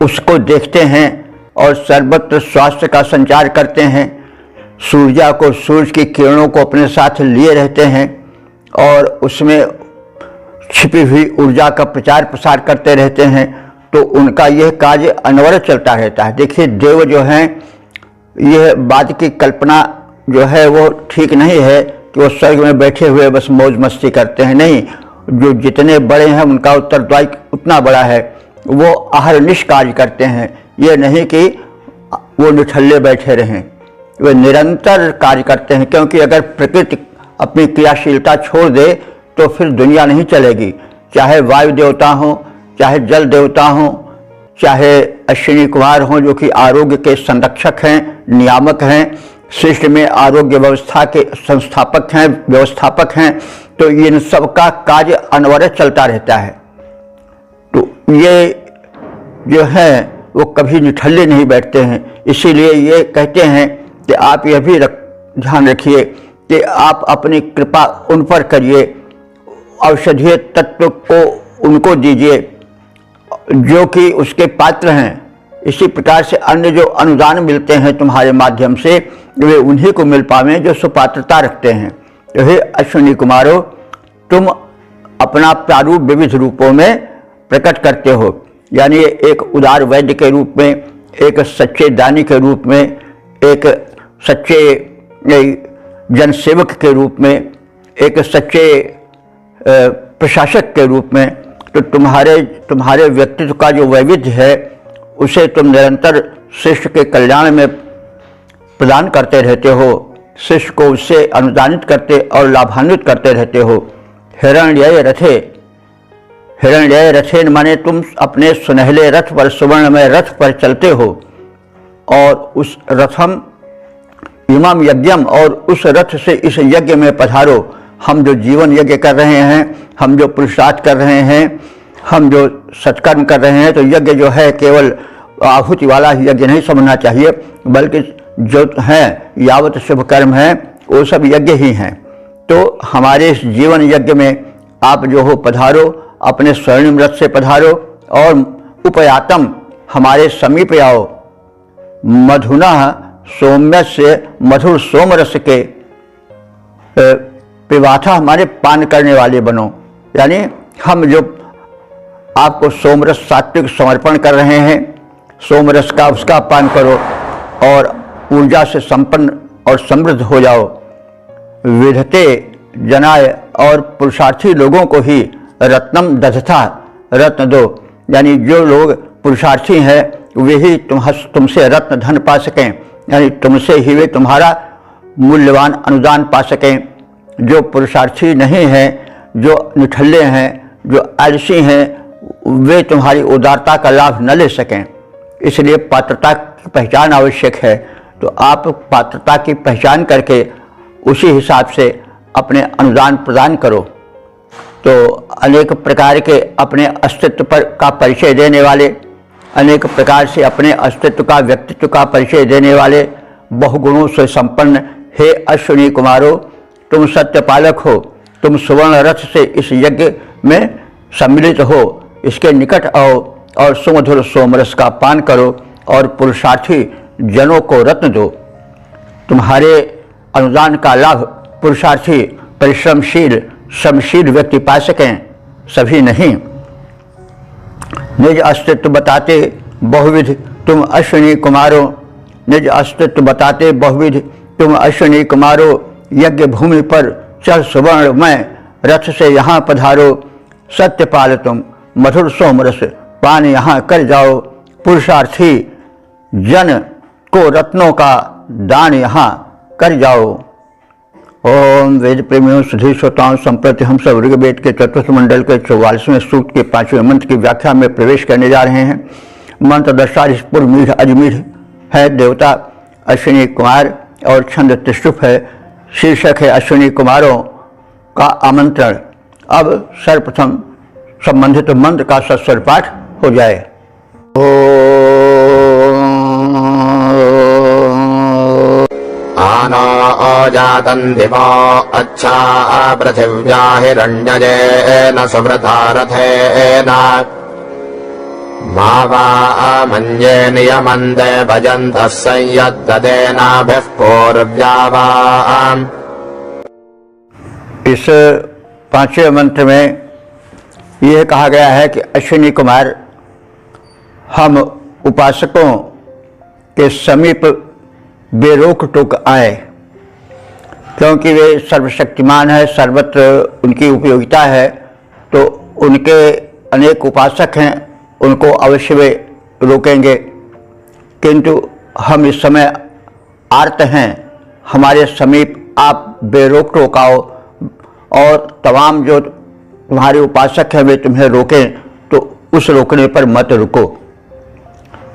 Speaker 1: उसको देखते हैं और सर्वत्र स्वास्थ्य का संचार करते हैं। सूर्य को, सूर्य की किरणों को अपने साथ लिए रहते हैं और उसमें छिपी हुई ऊर्जा का प्रचार प्रसार करते रहते हैं। तो उनका यह कार्य अनवरत चलता रहता है। देखिए, देव जो हैं, यह बात की कल्पना जो है वो ठीक नहीं है कि वो स्वर्ग में बैठे हुए बस मौज मस्ती करते हैं। नहीं, जो जितने बड़े हैं उनका उत्तरदायी उतना बड़ा है। वो अहरनिश कार्य करते हैं, ये नहीं कि वो निठल्ले बैठे रहें, वे निरंतर कार्य करते हैं। क्योंकि अगर प्रकृति अपनी क्रियाशीलता छोड़ दे तो फिर दुनिया नहीं चलेगी। चाहे वायु देवता हो, चाहे जल देवता हो, चाहे अश्विनी कुमार हों जो कि आरोग्य के संरक्षक हैं, नियामक हैं, सृष्टि में आरोग्य व्यवस्था के संस्थापक हैं, व्यवस्थापक हैं। तो इन सब का कार्य अनवरत चलता रहता है। तो ये जो है वो कभी निठल्ले नहीं बैठते हैं। इसीलिए ये कहते हैं कि आप यह भी ध्यान रखिए कि आप अपनी कृपा उन पर करिए औषधीय तत्व को उनको दीजिए जो कि उसके पात्र हैं। इसी प्रकार से अन्य जो अनुदान मिलते हैं तुम्हारे माध्यम से, वे उन्हीं को मिल पावें जो सुपात्रता रखते हैं। तो हे अश्विनी कुमारों, तुम अपना प्रारूप विविध रूपों में प्रकट करते हो, यानी एक उदार वैद्य के रूप में, एक सच्चे दानी के रूप में, एक सच्चे जनसेवक के रूप में, एक सच्चे प्रशासक के रूप में। तो तुम्हारे व्यक्तित्व का जो वैविध्य है उसे तुम निरंतर शिष्य के कल्याण में प्रदान करते रहते हो, शिष्य को उससे अनुदानित करते और लाभान्वित करते रहते हो। हिरण्यय रथे माने तुम अपने सुनहले रथ पर, सुवर्णमय रथ पर चलते हो और उस रथम इमाम यज्ञम, और उस रथ से इस यज्ञ में पधारो। हम जो जीवन यज्ञ कर रहे हैं, हम जो पुरुषार्थ कर रहे हैं, हम जो सत्कर्म कर रहे हैं, तो यज्ञ जो है केवल आहुति वाला यज्ञ नहीं समझना चाहिए, बल्कि जो है यावत शुभ कर्म है वो सब यज्ञ ही हैं। तो हमारे इस जीवन यज्ञ में आप जो हो पधारो, अपने स्वर्णिम रथ से पधारो और उपयातम हमारे समीप आओ। मधुना सौम्य से मधुर सोमरस के पिबाथा हमारे पान करने वाले बनो, यानी हम जो आपको सोमरस सात्विक समर्पण कर रहे हैं, सोमरस का उसका पान करो और ऊर्जा से संपन्न और समृद्ध हो जाओ। विधते जनाय, और पुरुषार्थी लोगों को ही रत्नम दधता, रत्न दो, यानी जो लोग पुरुषार्थी हैं वे ही तुमसे रत्न धन पा सकें, यानी तुमसे ही वे तुम्हारा मूल्यवान अनुदान पा सकें। जो पुरुषार्थी नहीं हैं, जो निठल्ले हैं, जो आलसी हैं, वे तुम्हारी उदारता का लाभ न ले सकें। इसलिए पात्रता की पहचान आवश्यक है। तो आप पात्रता की पहचान करके उसी हिसाब से अपने अनुदान प्रदान करो। तो अनेक प्रकार के अपने अस्तित्व का परिचय देने वाले, अनेक प्रकार से अपने अस्तित्व का, व्यक्तित्व का परिचय देने वाले, बहुगुणों से संपन्न हे अश्विनी कुमारों, तुम सत्यपालक हो। तुम सुवर्ण रथ से इस यज्ञ में सम्मिलित हो, इसके निकट आओ और सुमधुर सोमरस का पान करो और पुरुषार्थी जनों को रत्न दो। तुम्हारे अनुदान का लाभ पुरुषार्थी, परिश्रमशील, श्रमशील व्यक्ति पा सकें, सभी नहीं। निज अस्तित्व बताते बहुविध तुम अश्विनी कुमारों, निज अस्तित्व बताते बहुविध तुम अश्विनी कुमारों, यज्ञ भूमि पर चल सुवर्णमय रथ से यहाँ पधारो। सत्यपाल तुम मधुर सोमरस पान यहाँ कर जाओ, पुरुषार्थी जन को रत्नों का दान यहाँ कर जाओ। ओम वेद प्रेमियों, सुधी श्रोताओं, संप्रति हम सब ऋग्वेद के चतुर्थ मंडल के 44वें सूक्त के 5वें मंत्र की व्याख्या में प्रवेश करने जा रहे हैं। मंत्र दशा ऋषपुर मीढ़ अजमीढ़ है, देवता अश्विनी कुमार और छंद त्रिशुप है। शीर्षक है अश्विनी कुमारों का आमंत्रण। अब सर्वप्रथम संबंधित मंत्र का सस्वर पाठ हो जाए।
Speaker 2: आनो जातं दिवो अच्छा पृथिव्या हिरण्यजेन सुवृता रथेन मा वा मन्ये नियमन्ते भजन्तः संयद्ददेनाभिः पूर्व्यावाम्।
Speaker 1: इस 5वें मंत्र में यह कहा गया है कि अश्विनी कुमार हम उपासकों के समीप बेरोक टोक आए, क्योंकि वे सर्वशक्तिमान है, सर्वत्र उनकी उपयोगिता है। तो उनके अनेक उपासक हैं, उनको अवश्य वे रोकेंगे, किंतु हम इस समय आर्त हैं, हमारे समीप आप बेरोक टोक आओ और तमाम जो तुम्हारे उपासक हैं वे तुम्हें रोकें तो उस रोकने पर मत रुको।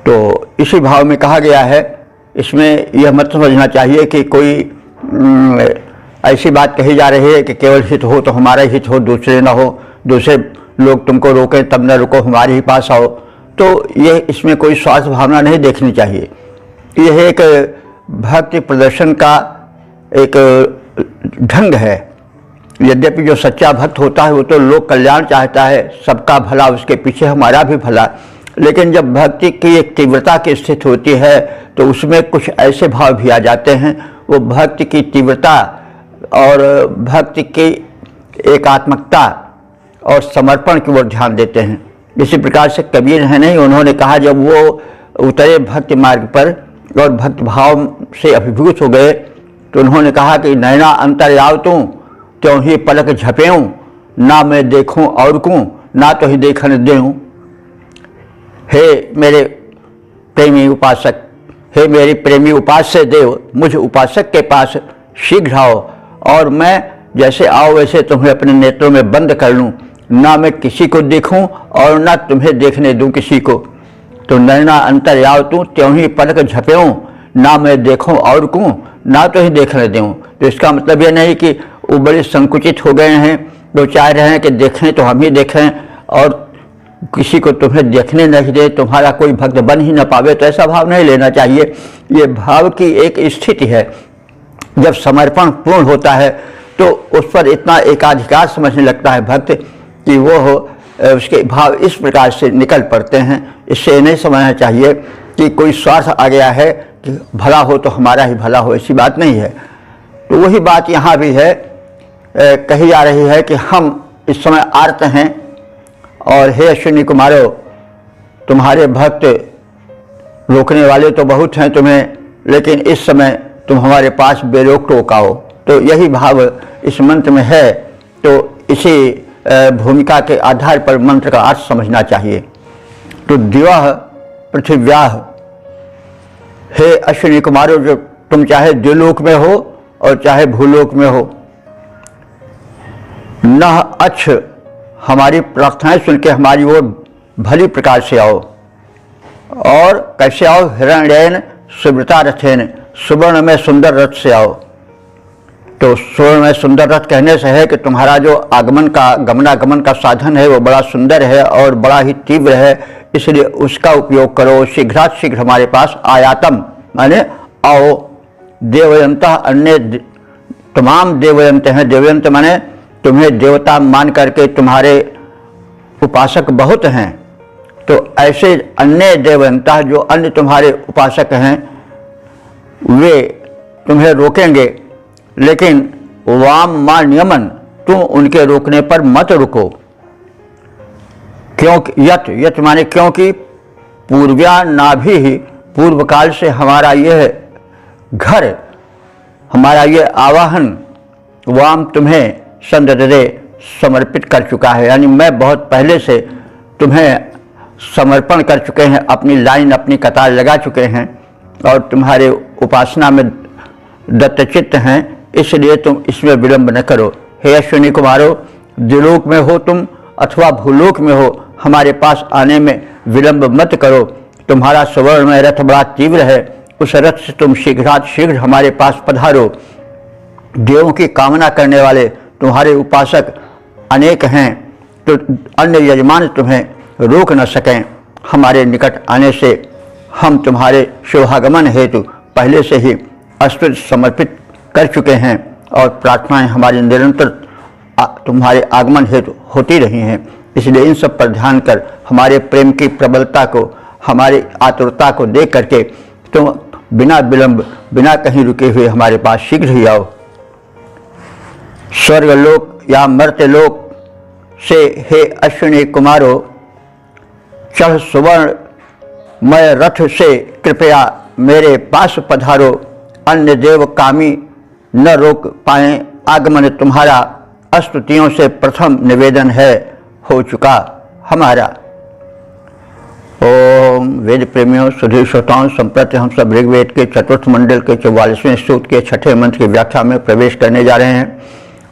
Speaker 1: तो इसी भाव में कहा गया है। इसमें यह मत समझना चाहिए कि कोई ऐसी बात कही जा रही है कि केवल हित हो तो हमारा हित हो, दूसरे ना हो, दूसरे लोग तुमको रोकें तब न रुको, हमारे ही पास आओ। तो यह इसमें कोई स्वार्थ भावना नहीं देखनी चाहिए। यह एक भक्ति प्रदर्शन का एक ढंग है, यद्यपि जो सच्चा भक्त होता है वो तो लोक कल्याण चाहता है, सबका भला, उसके पीछे हमारा भी भला। लेकिन जब भक्ति की एक तीव्रता की स्थिति होती है तो उसमें कुछ ऐसे भाव भी आ जाते हैं, वो भक्ति की तीव्रता और भक्ति की एकात्मकता और समर्पण की ओर ध्यान देते हैं। इसी प्रकार से कबीर है नहीं, उन्होंने कहा जब वो उतरे भक्ति मार्ग पर और भक्त भाव से अभिभूत हो गए तो उन्होंने कहा कि नैना अंतर याव तूं त्यों ही पलक झपेऊं, ना मैं देखूं और कूं, ना तो ही देखने देऊं। हे मेरे प्रेमी उपासक, हे मेरी प्रेमी उपास्य देव, मुझ उपासक के पास शीघ्र आओ और मैं जैसे आओ वैसे तुम्हें अपने नेत्रों में बंद कर लूं, ना मैं किसी को देखूं और ना तुम्हें देखने दूं किसी को। तो नैना अंतर याव तूं त्यों ही पलक झपेऊं, ना मैं देखूं और कूं, ना तो ही देखने दूं। तो इसका मतलब यह नहीं कि वो बड़े संकुचित हो गए हैं, वो चाह रहे हैं कि देखें तो हम ही देखें और किसी को तुम्हें देखने नहीं दे, तुम्हारा कोई भक्त बन ही न पावे, तो ऐसा भाव नहीं लेना चाहिए। ये भाव की एक स्थिति है। जब समर्पण पूर्ण होता है तो उस पर इतना एकाधिकार समझने लगता है भक्त कि वो उसके भाव इस प्रकार से निकल पड़ते हैं। इससे नहीं समझना चाहिए कि कोई स्वार्थ आ गया है कि भला हो तो हमारा ही भला हो, ऐसी बात नहीं है। तो वही बात यहाँ भी है, कही जा रही है कि हम इस समय आर्त हैं और हे अश्विनी कुमारो, तुम्हारे भक्त रोकने वाले तो बहुत हैं तुम्हें, लेकिन इस समय तुम हमारे पास बेरोक टोक आओ। तो यही भाव इस मंत्र में है। तो इसी भूमिका के आधार पर मंत्र का अर्थ समझना चाहिए। तो दिवः पृथिव्याः, हे अश्विनी कुमारो, जो तुम चाहे द्विलोक में हो और चाहे भूलोक में हो, न अच्छ, हमारी प्रार्थनाएं सुन के हमारी ओर भली प्रकार से आओ। और कैसे आओ? हिरण्येन सुब्रता रथेन, सुवर्ण में सुंदर रथ से आओ। तो सुवर्ण में सुंदर रथ कहने से है कि तुम्हारा जो आगमन का गमनागमन का साधन है वो बड़ा सुंदर है और बड़ा ही तीव्र है, इसलिए उसका उपयोग करो। शीघ्रातिशीघ्र हमारे पास आयातम माने आओ। देवयंत, अन्य तमाम देवयंत हैं। देवयंत माने तुम्हें देवता मान करके तुम्हारे उपासक बहुत हैं। तो ऐसे अन्य देवयंता जो अन्य तुम्हारे उपासक हैं वे तुम्हें रोकेंगे, लेकिन वाम मा नियमन, तुम उनके रोकने पर मत रुको। क्योंकि यत माने क्योंकि पूर्व्या नाभि ही, पूर्व काल से हमारा यह घर, हमारा यह आवाहन वाम तुम्हें संददे समर्पित कर चुका है। यानी मैं बहुत पहले से तुम्हें समर्पण कर चुके हैं, अपनी लाइन अपनी कतार लगा चुके हैं और तुम्हारे उपासना में दत्तचित्त हैं, इसलिए तुम इसमें विलंब न करो। हे अश्विनी कुमारो, द्विलोक में हो तुम अथवा भूलोक में हो, हमारे पास आने में विलंब मत करो। तुम्हारा सुवर्ण में रथ बड़ा तीव्र है, उस रथ से तुम शीघ्र हमारे पास पधारो। देवों की कामना करने वाले तुम्हारे उपासक अनेक हैं, तो अन्य यजमान तुम्हें रोक न सकें हमारे निकट आने से। हम तुम्हारे शुभागमन हेतु पहले से ही अस्तुति समर्पित कर चुके हैं और प्रार्थनाएं हमारी निरंतर तुम्हारे आगमन हेतु होती रही हैं। इसलिए इन सब पर ध्यान कर हमारे प्रेम की प्रबलता को, हमारी आतुरता को देख करके तुम बिना विलंब, बिना कहीं रुके हुए हमारे पास शीघ्र ही आओ। स्वर्गलोक या मर्त्यलोक से हे अश्विनी कुमारो चढ़ सुवर्णमय रथ से कृपया मेरे पास पधारो। अन्य देव कामी न रोक पाए आगमन तुम्हारा, स्तुतियों से प्रथम निवेदन है हो चुका हमारा। ओम वेद प्रेमियों, सुधीर श्रोताओं, संप्रति हम सब ऋग्वेद के चतुर्थ मंडल के 44वें सूक्त के 6ठे मंत्र की व्याख्या में प्रवेश करने जा रहे हैं।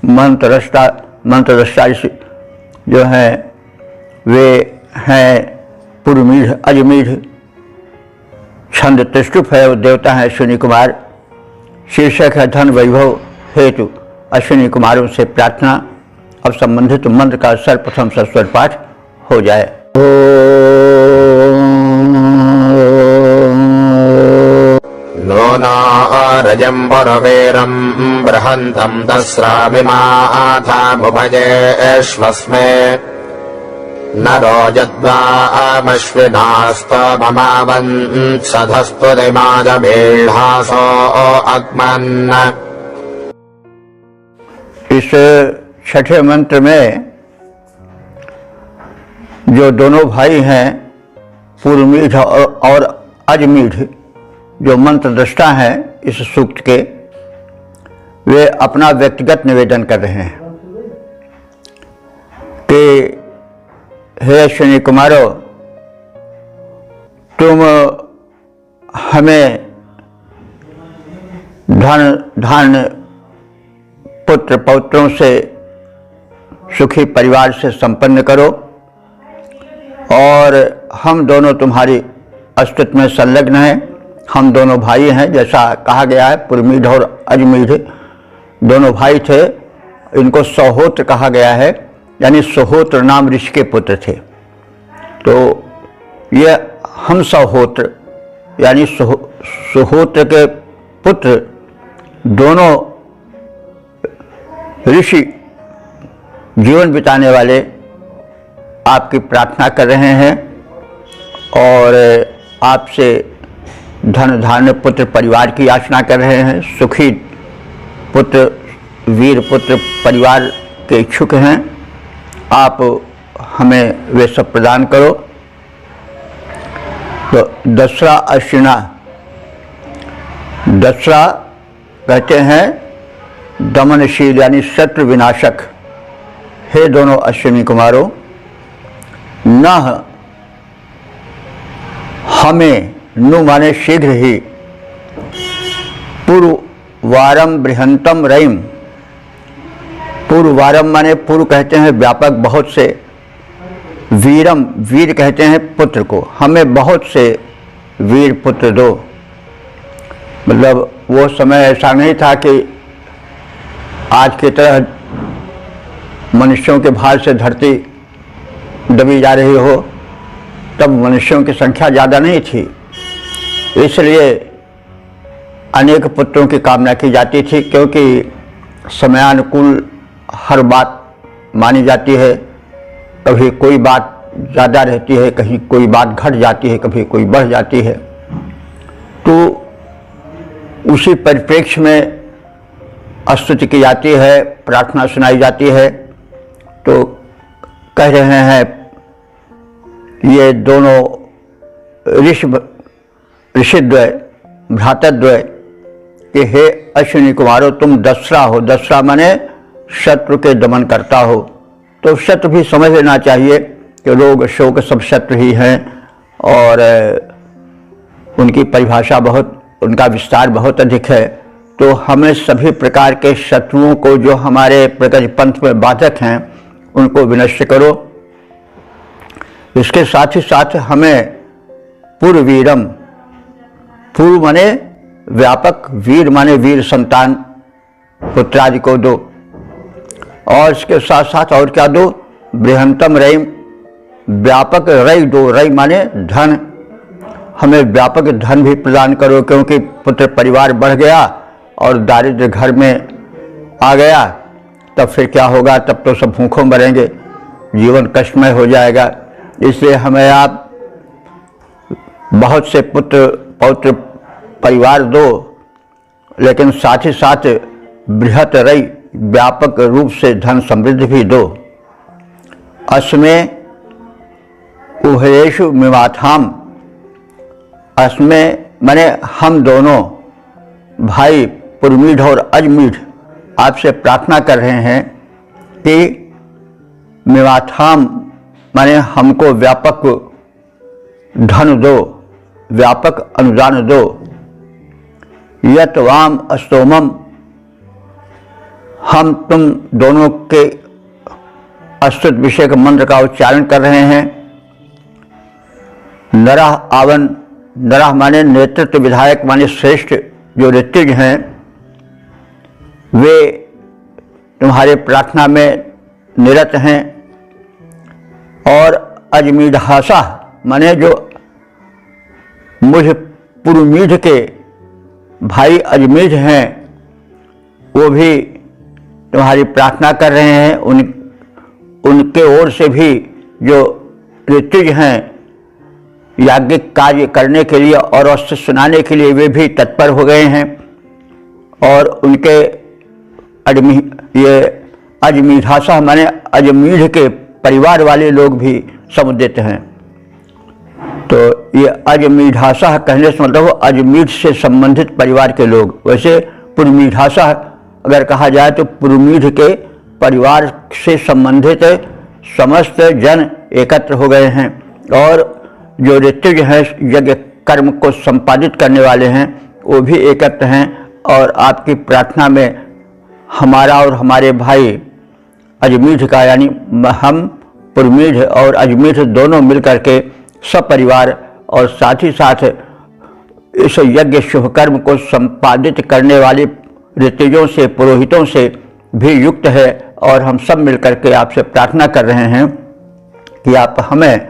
Speaker 1: मंत्रदृष्टा जो हैं वे हैं पुरमीढ़ अजमीढ़, छंद त्रिष्टुप है, वो देवता हैं अश्विनी कुमार। शीर्षक है धन वैभव हेतु अश्विनी कुमारों से प्रार्थना। अब संबंधित मंत्र का सर्वप्रथम सस्वर पाठ हो जाए।
Speaker 2: नो रजम् पुरवीरम् बृहन्तम् दस्रामिमाथामुभजेष्वस्मे नरो यद्वामश्विनास्तममावन्सधस्तु दिमाजबीढासो अग्मन्।
Speaker 1: इस छठे मंत्र में जो दोनों भाई हैं पूर्वमीढ़ और अजमीढ़, जो मंत्र दृष्टा हैं इस सूक्त के, वे अपना व्यक्तिगत निवेदन कर रहे हैं कि हे अश्विनी कुमारों, तुम हमें धन धान्य पुत्र पौत्रों से सुखी परिवार से संपन्न करो और हम दोनों तुम्हारी अस्तित्व में संलग्न हैं। हम दोनों भाई हैं, जैसा कहा गया है। पूर्वमीढ़ और अजमीढ़ दोनों भाई थे, इनको सहोत्र कहा गया है, यानी सहोत्र नाम ऋषि के पुत्र थे। तो ये हम सहोत्र यानी सहोत्र के पुत्र दोनों ऋषि जीवन बिताने वाले आपकी प्रार्थना कर रहे हैं और आपसे धन धान्य पुत्र परिवार की याचना कर रहे हैं। सुखी पुत्र वीर पुत्र परिवार के इच्छुक हैं, आप हमें वे सब प्रदान करो। तो दसरा अश्विना, दसरा कहते हैं दमनशील यानी शत्रु विनाशक। हे दोनों अश्विनी कुमारों, न हमें, नु माने शीघ्र ही, पूर्ववारम बृहंतम रईम, पूर्ववारम माने पूर्व कहते हैं व्यापक बहुत से, वीरम वीर कहते हैं पुत्र को, हमें बहुत से वीर पुत्र दो। मतलब वो समय ऐसा नहीं था कि आज की तरह मनुष्यों के भार से धरती दबी जा रही हो, तब मनुष्यों की संख्या ज़्यादा नहीं थी, इसलिए अनेक पुत्रों की कामना की जाती थी, क्योंकि समयानुकूल हर बात मानी जाती है। कभी कोई बात ज़्यादा रहती है, कहीं कोई बात घट जाती है, कभी कोई बढ़ जाती है। तो उसी परिप्रेक्ष्य में स्तुति की जाती है, प्रार्थना सुनाई जाती है। तो कह रहे हैं ये दोनों ऋषिद्वय भ्रातृद्वय कि हे अश्विनी कुमारों, तुम दसरा हो। दसरा माने शत्रु के दमन करता हो। तो शत्रु भी समझ लेना चाहिए कि रोग शोक सब शत्रु ही हैं और उनकी परिभाषा बहुत, उनका विस्तार बहुत अधिक है। तो हमें सभी प्रकार के शत्रुओं को जो हमारे प्रगति पंथ में बाधक हैं उनको विनष्ट करो। इसके साथ ही साथ हमें पूर्ववीरम, पूर्व माने व्यापक, वीर माने वीर संतान पुत्रादि को दो। और इसके साथ साथ और क्या दो? बृहंतम रईम, व्यापक रई दो। रई माने धन, हमें व्यापक धन भी प्रदान करो, क्योंकि पुत्र परिवार बढ़ गया और दारिद्र्य घर में आ गया, तब फिर क्या होगा? तब तो सब भूखों मरेंगे, जीवन कष्टमय हो जाएगा। इसलिए हमें आप बहुत से पुत्र पौत्र परिवार दो, लेकिन साथ ही साथ बृहत रई, व्यापक रूप से धन समृद्धि भी दो। अस्मे उभयेषु मिमाथाम, अस्मे माने हम दोनों भाई पूर्वमीढ़ और अजमीढ़ आपसे प्रार्थना कर रहे हैं कि मिमाथाम माने हमको व्यापक धन दो, व्यापक अनुदान दो। यत वाम अस्तोमम, हम तुम दोनों के अस्तुत विषय के मंत्र का उच्चारण कर रहे हैं। नरह आवन, नरह माने नेतृत्व विधायक माने श्रेष्ठ जो ऋत्विज हैं, वे तुम्हारे प्रार्थना में निरत हैं। और अजमीढ़ासा माने जो मुझ पूर्वमीढ़ के भाई अजमेर हैं वो भी तुम्हारी प्रार्थना कर रहे हैं। उनके ओर से भी जो ऋतुज हैं याज्ञिक कार्य करने के लिए और अस्त्र सुनाने के लिए वे भी तत्पर हो गए हैं। और उनके ये अजमीढ़ासा माने अजमीढ़ के परिवार वाले लोग भी समुदित हैं। तो ये अजमीढ़ासा कहने से मतलब अजमीर से संबंधित परिवार के लोग। वैसे पुरमीढ़ासा अगर कहा जाए तो पुरमीढ़ के परिवार से संबंधित समस्त जन एकत्र हो गए हैं। और जो ऋतुज हैं यज्ञ कर्म को संपादित करने वाले हैं वो भी एकत्र हैं। और आपकी प्रार्थना में हमारा और हमारे भाई अजमीढ़ का यानी हम पुरमीढ़ और अजमीढ़ दोनों मिलकर के सब परिवार और साथ ही साथ इस यज्ञ शुभ कर्म को संपादित करने वाले ऋतुजों से पुरोहितों से भी युक्त है। और हम सब मिलकर के आपसे प्रार्थना कर रहे हैं कि आप हमें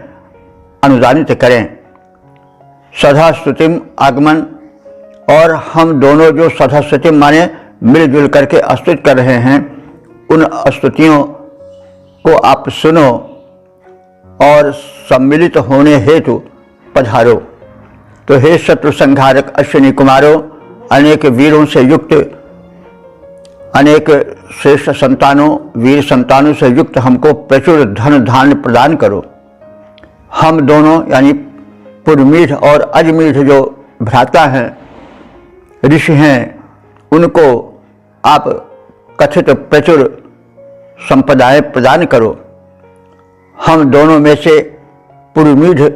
Speaker 1: अनुदानित करें। सदा स्तुतिम आगमन, और हम दोनों जो सदा स्तुतिम माने मिलजुल करके स्तुति कर रहे हैं उन स्तुतियों को आप सुनो और सम्मिलित होने हेतु पधारो। तो हे शत्रु संहारक अश्विनी कुमारों, अनेक वीरों से युक्त, अनेक श्रेष्ठ संतानों, वीर संतानों से युक्त हमको प्रचुर धन धान्य प्रदान करो। हम दोनों यानी पुरमीढ़ और अजमीढ़ जो भ्राता हैं, ऋषि हैं, उनको आप कथित प्रचुर संपदाएं प्रदान करो। हम दोनों में से पुरमीढ़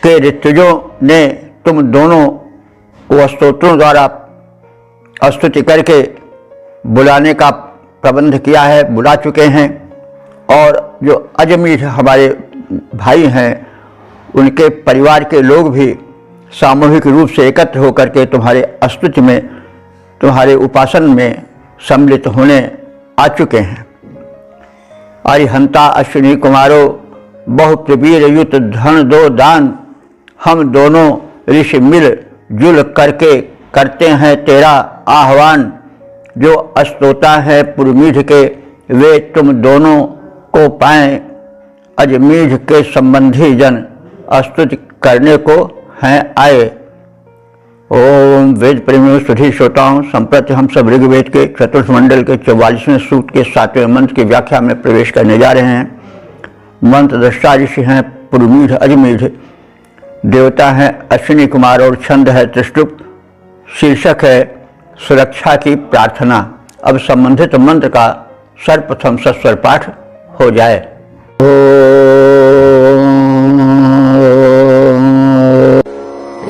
Speaker 1: के ऋतुजों ने तुम दोनों को स्तोत्रों द्वारा स्तुति करके बुलाने का प्रबंध किया है, बुला चुके हैं। और जो अजमीढ़ हमारे भाई हैं उनके परिवार के लोग भी सामूहिक रूप से एकत्र होकर के तुम्हारे स्तुति में, तुम्हारे उपासन में सम्मिलित होने आ चुके हैं। अरिहंता अश्विनी कुमारों, बहुप्रवीर युत धन दो दान, हम दोनों ऋषि मिल जुल करके करते हैं तेरा आह्वान। जो स्तोता है पुरमीढ़ के वे तुम दोनों को पाएं, अजमीढ़ के संबंधी जन स्तुति करने को हैं आए। ओम वेद प्रेमियों सुधी श्रोताओं, संप्रति हम सब ऋग्वेद के चतुर्थ मंडल के 44वें सूक्त के 7वें मंत्र की व्याख्या में प्रवेश करने जा रहे हैं। मंत्र दृष्टा ऋषि हैं पुरमीढ़ अजमीढ़, देवता हैं अश्विनी कुमार और छंद है त्रिष्टुप। शीर्षक है सुरक्षा की प्रार्थना। अब संबंधित मंत्र का सर्वप्रथम सस्वर पाठ हो जाए।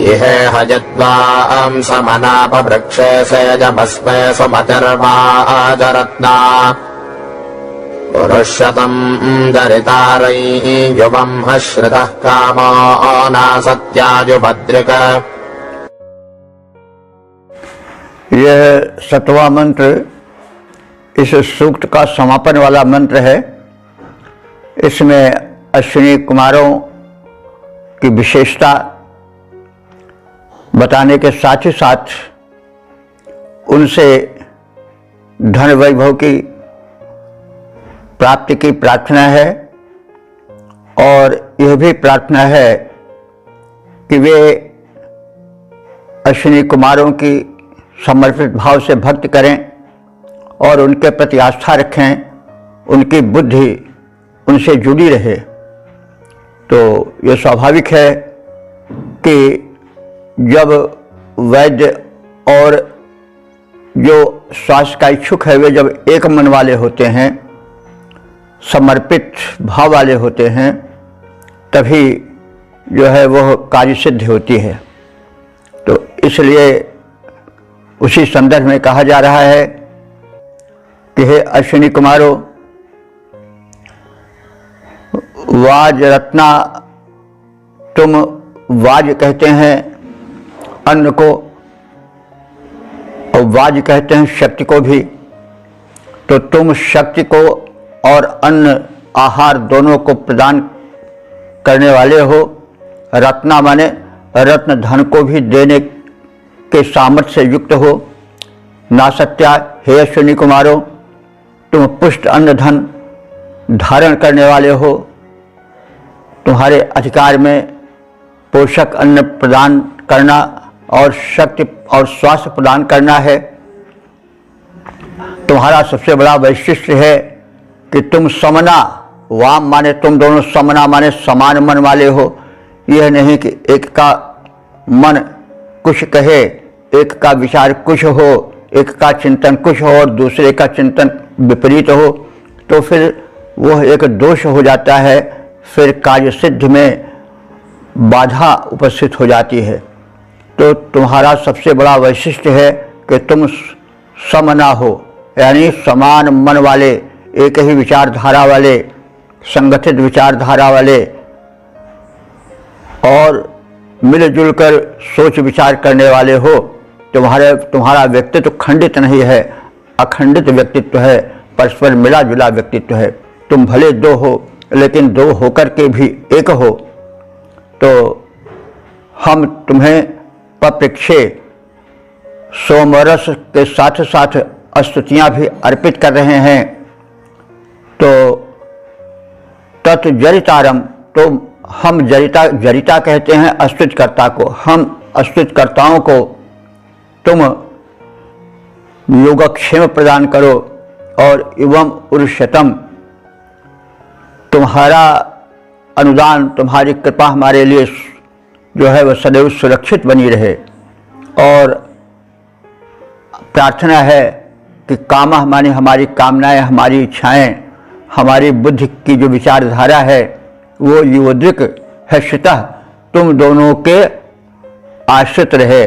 Speaker 2: इह हजत्वां समनापवृक्षे सेजमस्मे सुमतिर्वाजरत्ना पुरुषतं दरितारैः युवं हश्रितः कामो नासत्याजुभद्रिक।
Speaker 1: यह 7वां मंत्र इस सूक्त का समापन वाला मंत्र है। इसमें अश्विनी कुमारों की विशेषता बताने के साथ ही साथ उनसे धन वैभव की प्राप्ति की प्रार्थना है। और यह भी प्रार्थना है कि वे अश्विनी कुमारों की समर्पित भाव से भक्ति करें और उनके प्रति आस्था रखें, उनकी बुद्धि उनसे जुड़ी रहे। तो ये स्वाभाविक है कि जब वैद्य और जो स्वास्थ्य का इच्छुक है वे जब एक मन वाले होते हैं, समर्पित भाव वाले होते हैं, तभी जो है वह कार्य सिद्धि होती है। तो इसलिए उसी संदर्भ में कहा जा रहा है कि हे अश्विनी कुमारों, वाज रत्ना, तुम वाज कहते हैं अन्न को और वाज कहते हैं शक्ति को भी। तो तुम शक्ति को और अन्न आहार दोनों को प्रदान करने वाले हो। रत्ना माने रत्न धन को भी देने के सामर्थ्य से युक्त हो। ना सत्या, हे अश्विनी कुमारों, तुम पुष्ट अन्न धन धारण करने वाले हो। तुम्हारे अधिकार में पोषक अन्न प्रदान करना और शक्ति और स्वास्थ्य प्रदान करना है। तुम्हारा सबसे बड़ा वैशिष्ट्य है कि तुम समना, वाम माने तुम दोनों, समना माने समान मन वाले हो। यह नहीं कि एक का मन कुछ कहे, एक का विचार कुछ हो, एक का चिंतन कुछ हो और दूसरे का चिंतन विपरीत हो, तो फिर वह एक दोष हो जाता है, फिर कार्य सिद्धि में बाधा उपस्थित हो जाती है। तो तुम्हारा सबसे बड़ा वैशिष्ट्य है कि तुम समना हो, यानी समान मन वाले, एक ही विचारधारा वाले, संगठित विचारधारा वाले और मिलजुल कर सोच विचार करने वाले हो। तुम्हारा व्यक्तित्व खंडित नहीं है, अखंडित व्यक्तित्व है, परस्पर मिला जुला व्यक्तित्व है। तुम भले दो हो लेकिन दो होकर के भी एक हो। तो हम तुम्हें पपृक्षे सोमरस के साथ साथ स्तुतियाँ भी अर्पित कर रहे हैं। तो तत्जरितारम, तो हम जरिता कहते हैं अस्तुतकर्ता को, हम अस्तुतकर्ताओं को तुम योगक्षेम प्रदान करो और एवं उर्षतम, तुम्हारा अनुदान, तुम्हारी कृपा हमारे लिए जो है वह सदैव सुरक्षित बनी रहे। और प्रार्थना है कि कामः माने हमारी कामनाएं, हमारी इच्छाएं, हमारी बुद्धि की जो विचारधारा है वो युवदृक हर्षतः तुम दोनों के आश्रित रहे,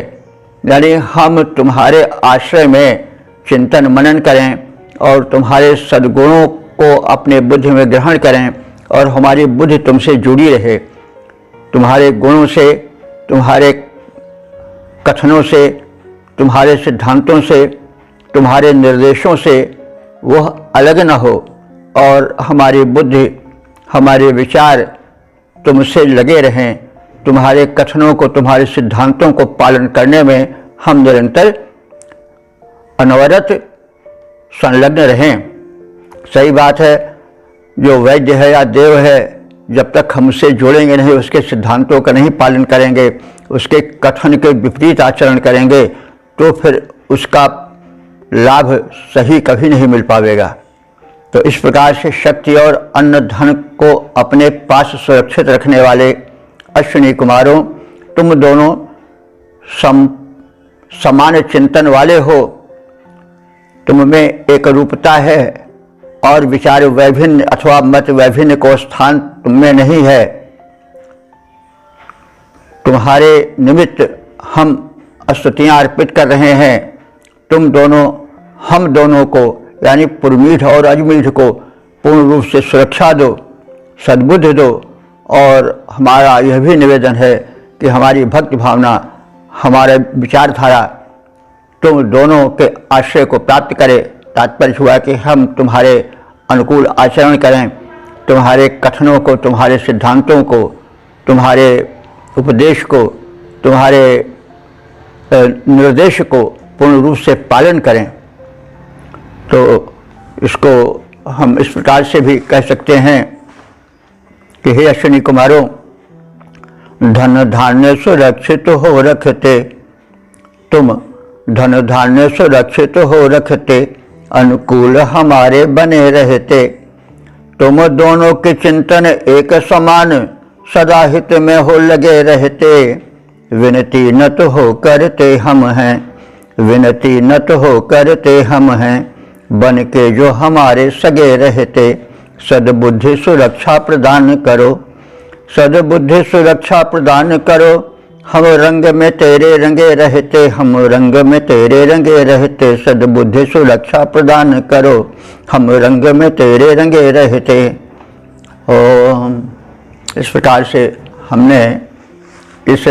Speaker 1: यानी हम तुम्हारे आश्रय में चिंतन मनन करें और तुम्हारे सद्गुणों को अपने बुद्धि में ग्रहण करें और हमारी बुद्धि तुमसे जुड़ी रहे। तुम्हारे गुणों से, तुम्हारे कथनों से, तुम्हारे सिद्धांतों से, तुम्हारे निर्देशों से वह अलग न हो और हमारी बुद्धि, हमारे विचार तुमसे लगे रहें। तुम्हारे कथनों को, तुम्हारे सिद्धांतों को पालन करने में हम निरंतर अनवरत संलग्न रहें। सही बात है, जो वैद्य है या देव है, जब तक हमसे जुड़ेंगे नहीं, उसके सिद्धांतों का नहीं पालन करेंगे, उसके कथन के विपरीत आचरण करेंगे, तो फिर उसका लाभ सही कभी नहीं मिल पाएगा। तो इस प्रकार से शक्ति और अन्न धन को अपने पास सुरक्षित रखने वाले अश्विनी कुमारों, तुम दोनों समान चिंतन वाले हो। तुम में एक रूपता है और विचार वैभिन्न अथवा मत वैभिन्न को स्थान तुम में नहीं है। तुम्हारे निमित्त हम स्तुतियाँ अर्पित कर रहे हैं। तुम दोनों, हम दोनों को, यानी पुरमीठ और अजमीठ को पूर्ण रूप से सुरक्षा दो, सद्बुद्धि दो। और हमारा यह भी निवेदन है कि हमारी भक्ति भावना, हमारे विचारधारा तुम दोनों के आश्रय को प्राप्त करे। तात्पर्य हुआ कि हम तुम्हारे अनुकूल आचरण करें, तुम्हारे कथनों को, तुम्हारे सिद्धांतों को, तुम्हारे उपदेश को, तुम्हारे निर्देश को पूर्ण रूप से पालन करें। तो इसको हम इस प्रकार से भी कह सकते हैं कि हे अश्विनी कुमारों, धन धान्य सुरक्षित हो रखते, तुम धन धान्य सुरक्षित हो रखते, अनुकूल हमारे बने रहते। तुम दोनों के चिंतन एक समान, सदा हित में हो लगे रहते। विनती न तो हो करते हम हैं, विनती न तो हो करते हम हैं, बन के जो हमारे सगे रहते। सद्बुद्धि सुरक्षा प्रदान करो, सद्बुद्धि सुरक्षा प्रदान करो। हम रंग में तेरे रंगे रहते, हम रंग में तेरे रंगे रहते। सद्बुद्धि सुरक्षा प्रदान करो, हम रंग में तेरे रंगे रहते। ओम। इस प्रकार से हमने इस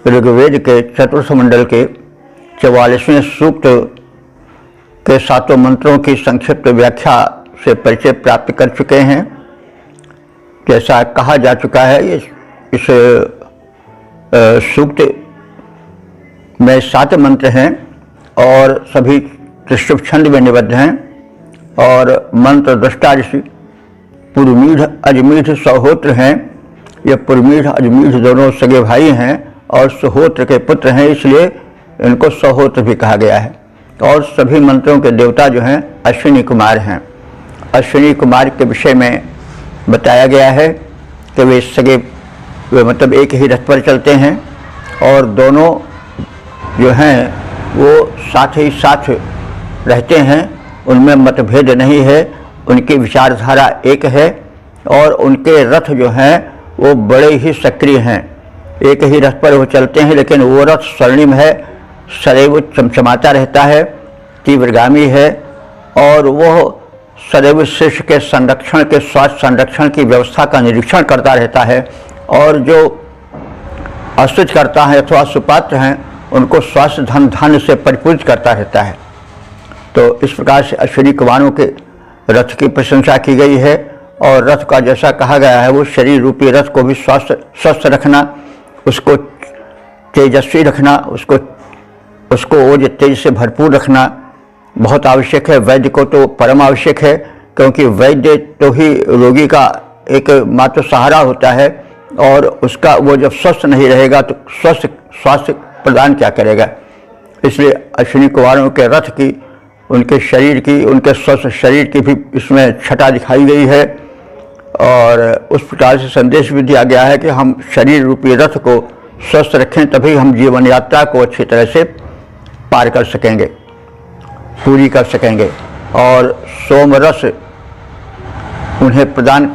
Speaker 1: ऋग्वेद के चतुर्थ मंडल के 44वें सूक्त के 7 मंत्रों की संक्षिप्त व्याख्या से परिचय प्राप्त कर चुके हैं। जैसा कहा जा चुका है, इस सूक्त में 7 मंत्र हैं और सभी त्रिशुभ छंद में निबद्ध हैं। और मंत्र दृष्टा ऋषि पुरमीढ़ अजमीढ़ सहोत्र हैं। ये पुरमीढ़ अजमीढ़ दोनों सगे भाई हैं और सहोत्र के पुत्र हैं, इसलिए इनको सहोत्र भी कहा गया है। और सभी मंत्रों के देवता जो हैं अश्विनी कुमार हैं। अश्विनी कुमार के विषय में बताया गया है कि वे मतलब एक ही रथ पर चलते हैं और दोनों जो हैं वो साथ ही साथ रहते हैं, उनमें मतभेद नहीं है, उनकी विचारधारा एक है और उनके रथ जो हैं वो बड़े ही सक्रिय हैं। एक ही रथ पर वो चलते हैं लेकिन वो रथ स्वर्णिम है, सदैव चमचमाता रहता है, तीव्रगामी है और वह सदैव शिष्य के संरक्षण के स्वास्थ्य संरक्षण की व्यवस्था का निरीक्षण करता रहता है और जो आश्रित करता है अथवा सुपात्र हैं उनको स्वास्थ्य धन धान्य से परिपूरित करता रहता है। तो इस प्रकार से अश्विनी कुमारों के रथ की प्रशंसा की गई है। और रथ का जैसा कहा गया है वो शरीर रूपी रथ को भी स्वस्थ रखना, उसको तेजस्वी रखना, उसको ओज तेज से भरपूर रखना बहुत आवश्यक है। वैद्य को तो परम आवश्यक है, क्योंकि वैद्य तो ही रोगी का एक मात्र सहारा होता है और उसका वो जब स्वस्थ नहीं रहेगा तो स्वास्थ्य प्रदान क्या करेगा। इसलिए अश्विनी कुमारों के रथ की, उनके शरीर की, उनके स्वस्थ शरीर की भी इसमें छटा दिखाई गई है। और उस प्रकार से संदेश भी दिया गया है कि हम शरीर रूपी रथ को स्वस्थ रखें, तभी हम जीवन यात्रा को अच्छी तरह से पार कर सकेंगे, पूरी कर सकेंगे। और सोमरस उन्हें प्रदान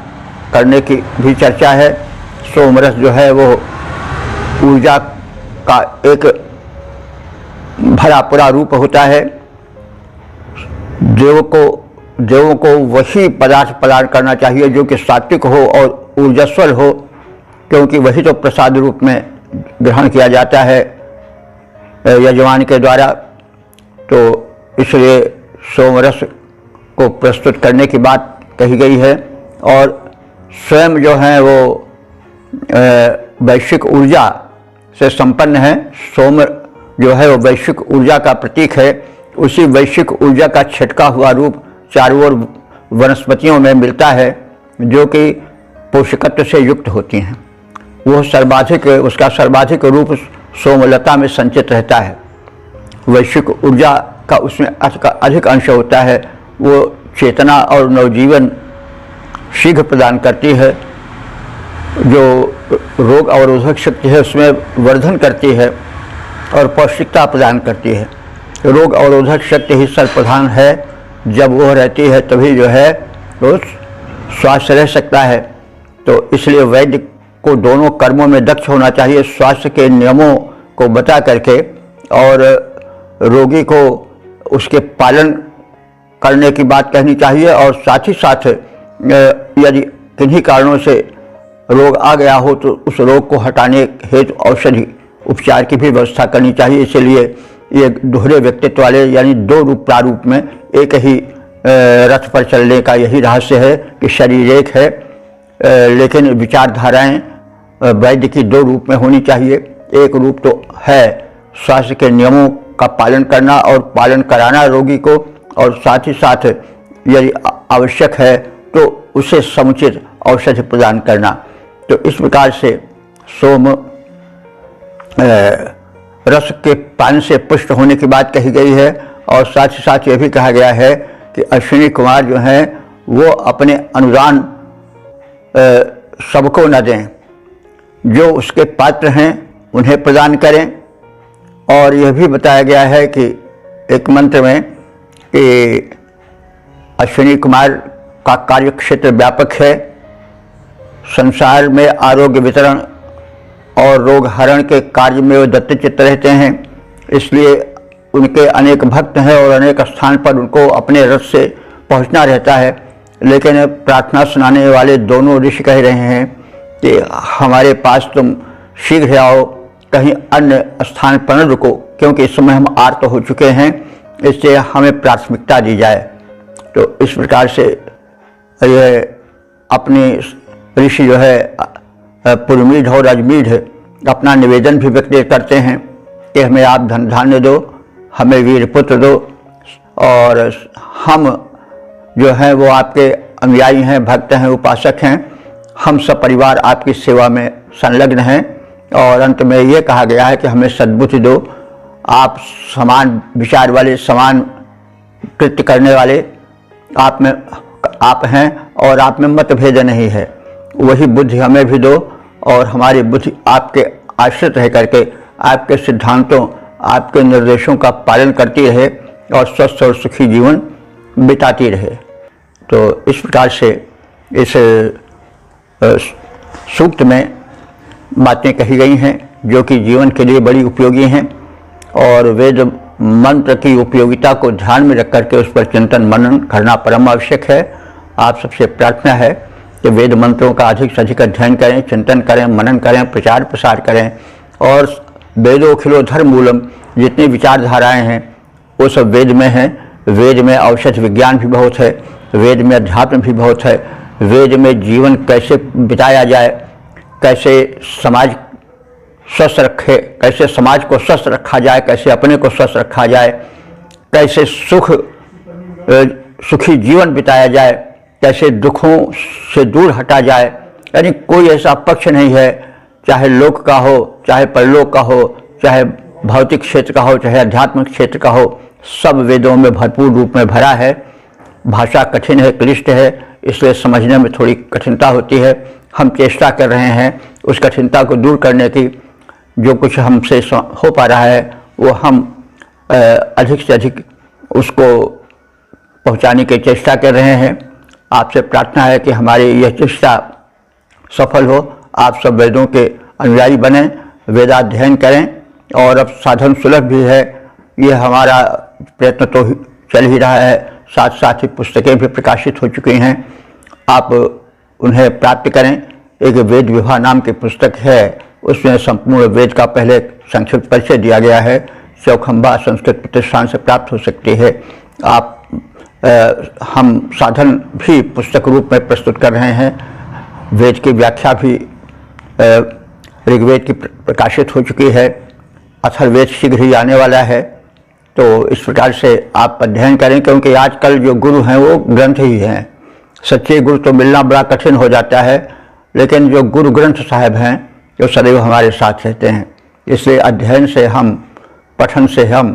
Speaker 1: करने की भी चर्चा है। सोमरस जो है वो ऊर्जा का एक भरा पूरा रूप होता है। देवों को वही पदार्थ प्रदान करना चाहिए जो कि सात्विक हो और ऊर्जस्वल हो, क्योंकि वही तो प्रसाद रूप में ग्रहण किया जाता है यजमान के द्वारा। तो इसलिए सोमरस को प्रस्तुत करने की बात कही गई है। और स्वयं जो है वो वैश्विक ऊर्जा से संपन्न है। सोम जो है वो वैश्विक ऊर्जा का प्रतीक है। उसी वैश्विक ऊर्जा का छिटका हुआ रूप चारों ओर वनस्पतियों में मिलता है जो कि पोषकत्व से युक्त होती हैं। वो उसका सर्वाधिक रूप सोमलता में संचित रहता है। वैश्विक ऊर्जा का उसमें अधिक अंश होता है। वो चेतना और नवजीवन शीघ्र प्रदान करती है, जो रोग अवरोधक शक्ति है उसमें वर्धन करती है और पौष्टिकता प्रदान करती है। रोग अवरोधक शक्ति ही सर्वप्रधान है, जब वो रहती है तभी जो है वो स्वास्थ्य रह सकता है। तो इसलिए वैद्य को दोनों कर्मों में दक्ष होना चाहिए, स्वास्थ्य के नियमों को बता करके और रोगी को उसके पालन करने की बात कहनी चाहिए। और साथ ही साथ यदि किन्हीं कारणों से रोग आ गया हो तो उस रोग को हटाने हेतु औषधि उपचार की भी व्यवस्था करनी चाहिए। इसलिए ये दोहरे व्यक्तित्व वाले यानी दो रूप प्रारूप में एक ही रथ पर चलने का यही रहस्य है कि शरीर एक है, लेकिन विचारधाराएं वैद्य की दो रूप में होनी चाहिए। एक रूप तो है स्वास्थ्य के नियमों का पालन करना और पालन कराना रोगी को, और साथ ही साथ यदि आवश्यक है तो उसे समुचित औषधि प्रदान करना। तो इस प्रकार से सोम रस के पान से पुष्ट होने की बात कही गई है। और साथ ही साथ ये भी कहा गया है कि अश्विनी कुमार जो हैं वो अपने अनुदान सबको न दें, जो उसके पात्र हैं उन्हें प्रदान करें। और यह भी बताया गया है कि एक मंत्र में कि अश्विनी कुमार का कार्य क्षेत्र व्यापक है, संसार में आरोग्य वितरण और रोग हरण के कार्य में वो दत्तचित्त रहते हैं। इसलिए उनके अनेक भक्त हैं और अनेक स्थान पर उनको अपने रथ से पहुंचना रहता है। लेकिन प्रार्थना सुनाने वाले दोनों ऋषि कह रहे हैं कि हमारे पास तुम शीघ्र आओ, कहीं अन्य स्थान पर न रुको, क्योंकि इस समय हम आर्त हो चुके हैं, इससे हमें प्राथमिकता दी जाए। तो इस प्रकार से यह अपनी ऋषि जो है पुरमीढ़ और अजमीढ़ अपना निवेदन भी व्यक्त करते हैं कि हमें आप धन धान्य दो, हमें वीर पुत्र दो, और हम जो हैं वो आपके अनुयायी हैं, भक्त हैं, उपासक हैं, हम सब परिवार आपकी सेवा में संलग्न हैं। और अंत में ये कहा गया है कि हमें सद्बुद्धि दो, आप समान विचार वाले, समान कृत्य करने वाले आप हैं और आप में मतभेद नहीं है, वही बुद्धि हमें भी दो और हमारी बुद्धि आपके आश्रित रह करके आपके सिद्धांतों, आपके निर्देशों का पालन करती रहे और स्वस्थ और सुखी जीवन बिताती रहे। तो इस प्रकार से इस सूक्त में बातें कही गई हैं जो कि जीवन के लिए बड़ी उपयोगी हैं, और वेद मंत्र की उपयोगिता को ध्यान में रख करके उस पर चिंतन मनन करना परम आवश्यक है। आप सबसे प्रार्थना है कि वेद मंत्रों का अधिक से अधिक अध्ययन करें, चिंतन करें, मनन करें, प्रचार प्रसार करें, और वेदो खिलो धर्म मूलम, जितनी विचारधाराएं हैं वो सब वेद में हैं। वेद में औषध विज्ञान भी बहुत है, वेद में अध्यात्म भी बहुत है, वेद में जीवन कैसे बिताया जाए, कैसे समाज स्वस्थ रखे, कैसे समाज को स्वस्थ रखा जाए, कैसे अपने को स्वस्थ रखा जाए, कैसे सुखी जीवन बिताया जाए, कैसे दुखों से दूर हटा जाए। यानी कोई ऐसा पक्ष नहीं है, चाहे लोक का हो, चाहे परलोक का हो, चाहे भौतिक क्षेत्र का हो, चाहे आध्यात्मिक क्षेत्र का हो, सब वेदों में भरपूर रूप में भरा है। भाषा कठिन है, क्लिष्ट है, इसलिए समझने में थोड़ी कठिनता होती है। हम चेष्टा कर रहे हैं उस कठिनता को दूर करने की। जो कुछ हमसे हो पा रहा है वो हम अधिक से अधिक उसको पहुंचाने की चेष्टा कर रहे हैं। आपसे प्रार्थना है कि हमारी यह चेष्टा सफल हो, आप सब वेदों के अनुयायी बने, वेदाध्ययन करें। और अब साधन सुलभ भी है, ये हमारा प्रयत्न तो चल ही रहा है, साथ साथ ही पुस्तकें भी प्रकाशित हो चुकी हैं, आप उन्हें प्राप्त करें। एक वेद विवाह नाम की पुस्तक है, उसमें संपूर्ण वेद का पहले संक्षिप्त परिचय दिया गया है, चौखंबा संस्कृत प्रतिष्ठान से प्राप्त हो सकती है। हम साधन भी पुस्तक रूप में प्रस्तुत कर रहे हैं, वेद की व्याख्या भी ऋग्वेद की प्रकाशित हो चुकी है, अथर्ववेद शीघ्र ही आने वाला है। तो इस प्रकार से आप अध्ययन करें, क्योंकि आजकल जो गुरु हैं वो ग्रंथ ही हैं। सच्चे गुरु तो मिलना बड़ा कठिन हो जाता है, लेकिन जो गुरु ग्रंथ साहब हैं वो सदैव हमारे साथ रहते हैं। इसलिए अध्ययन से हम, पठन से हम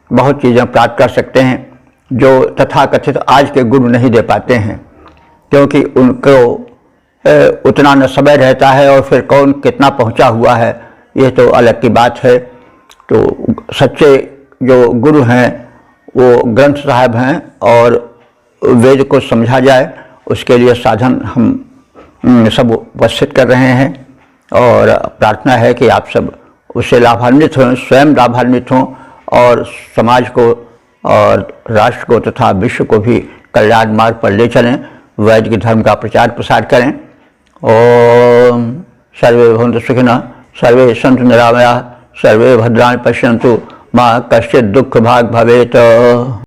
Speaker 1: बहुत चीज़ें प्राप्त कर सकते हैं जो तथाकथित आज के गुरु नहीं दे पाते हैं, क्योंकि उनको उतना न समय रहता है और फिर कौन कितना पहुंचा हुआ है ये तो अलग की बात है। तो सच्चे जो गुरु हैं वो ग्रंथ साहब हैं, और वेद को समझा जाए उसके लिए साधन हम सब उपस्थित कर रहे हैं। और प्रार्थना है कि आप सब उससे लाभान्वित हों, स्वयं लाभान्वित हों, और समाज को और राष्ट्र को तथा विश्व को भी कल्याण मार्ग पर ले चलें, वैदिक धर्म का प्रचार प्रसार करें। ओम सर्वे भवन्तु सुखिनः, सर्वे सन्तु निरामयाः, सर्वे भद्राणि पश्यन्तु, मा कश्चित् दुःख भाग् भवेत्।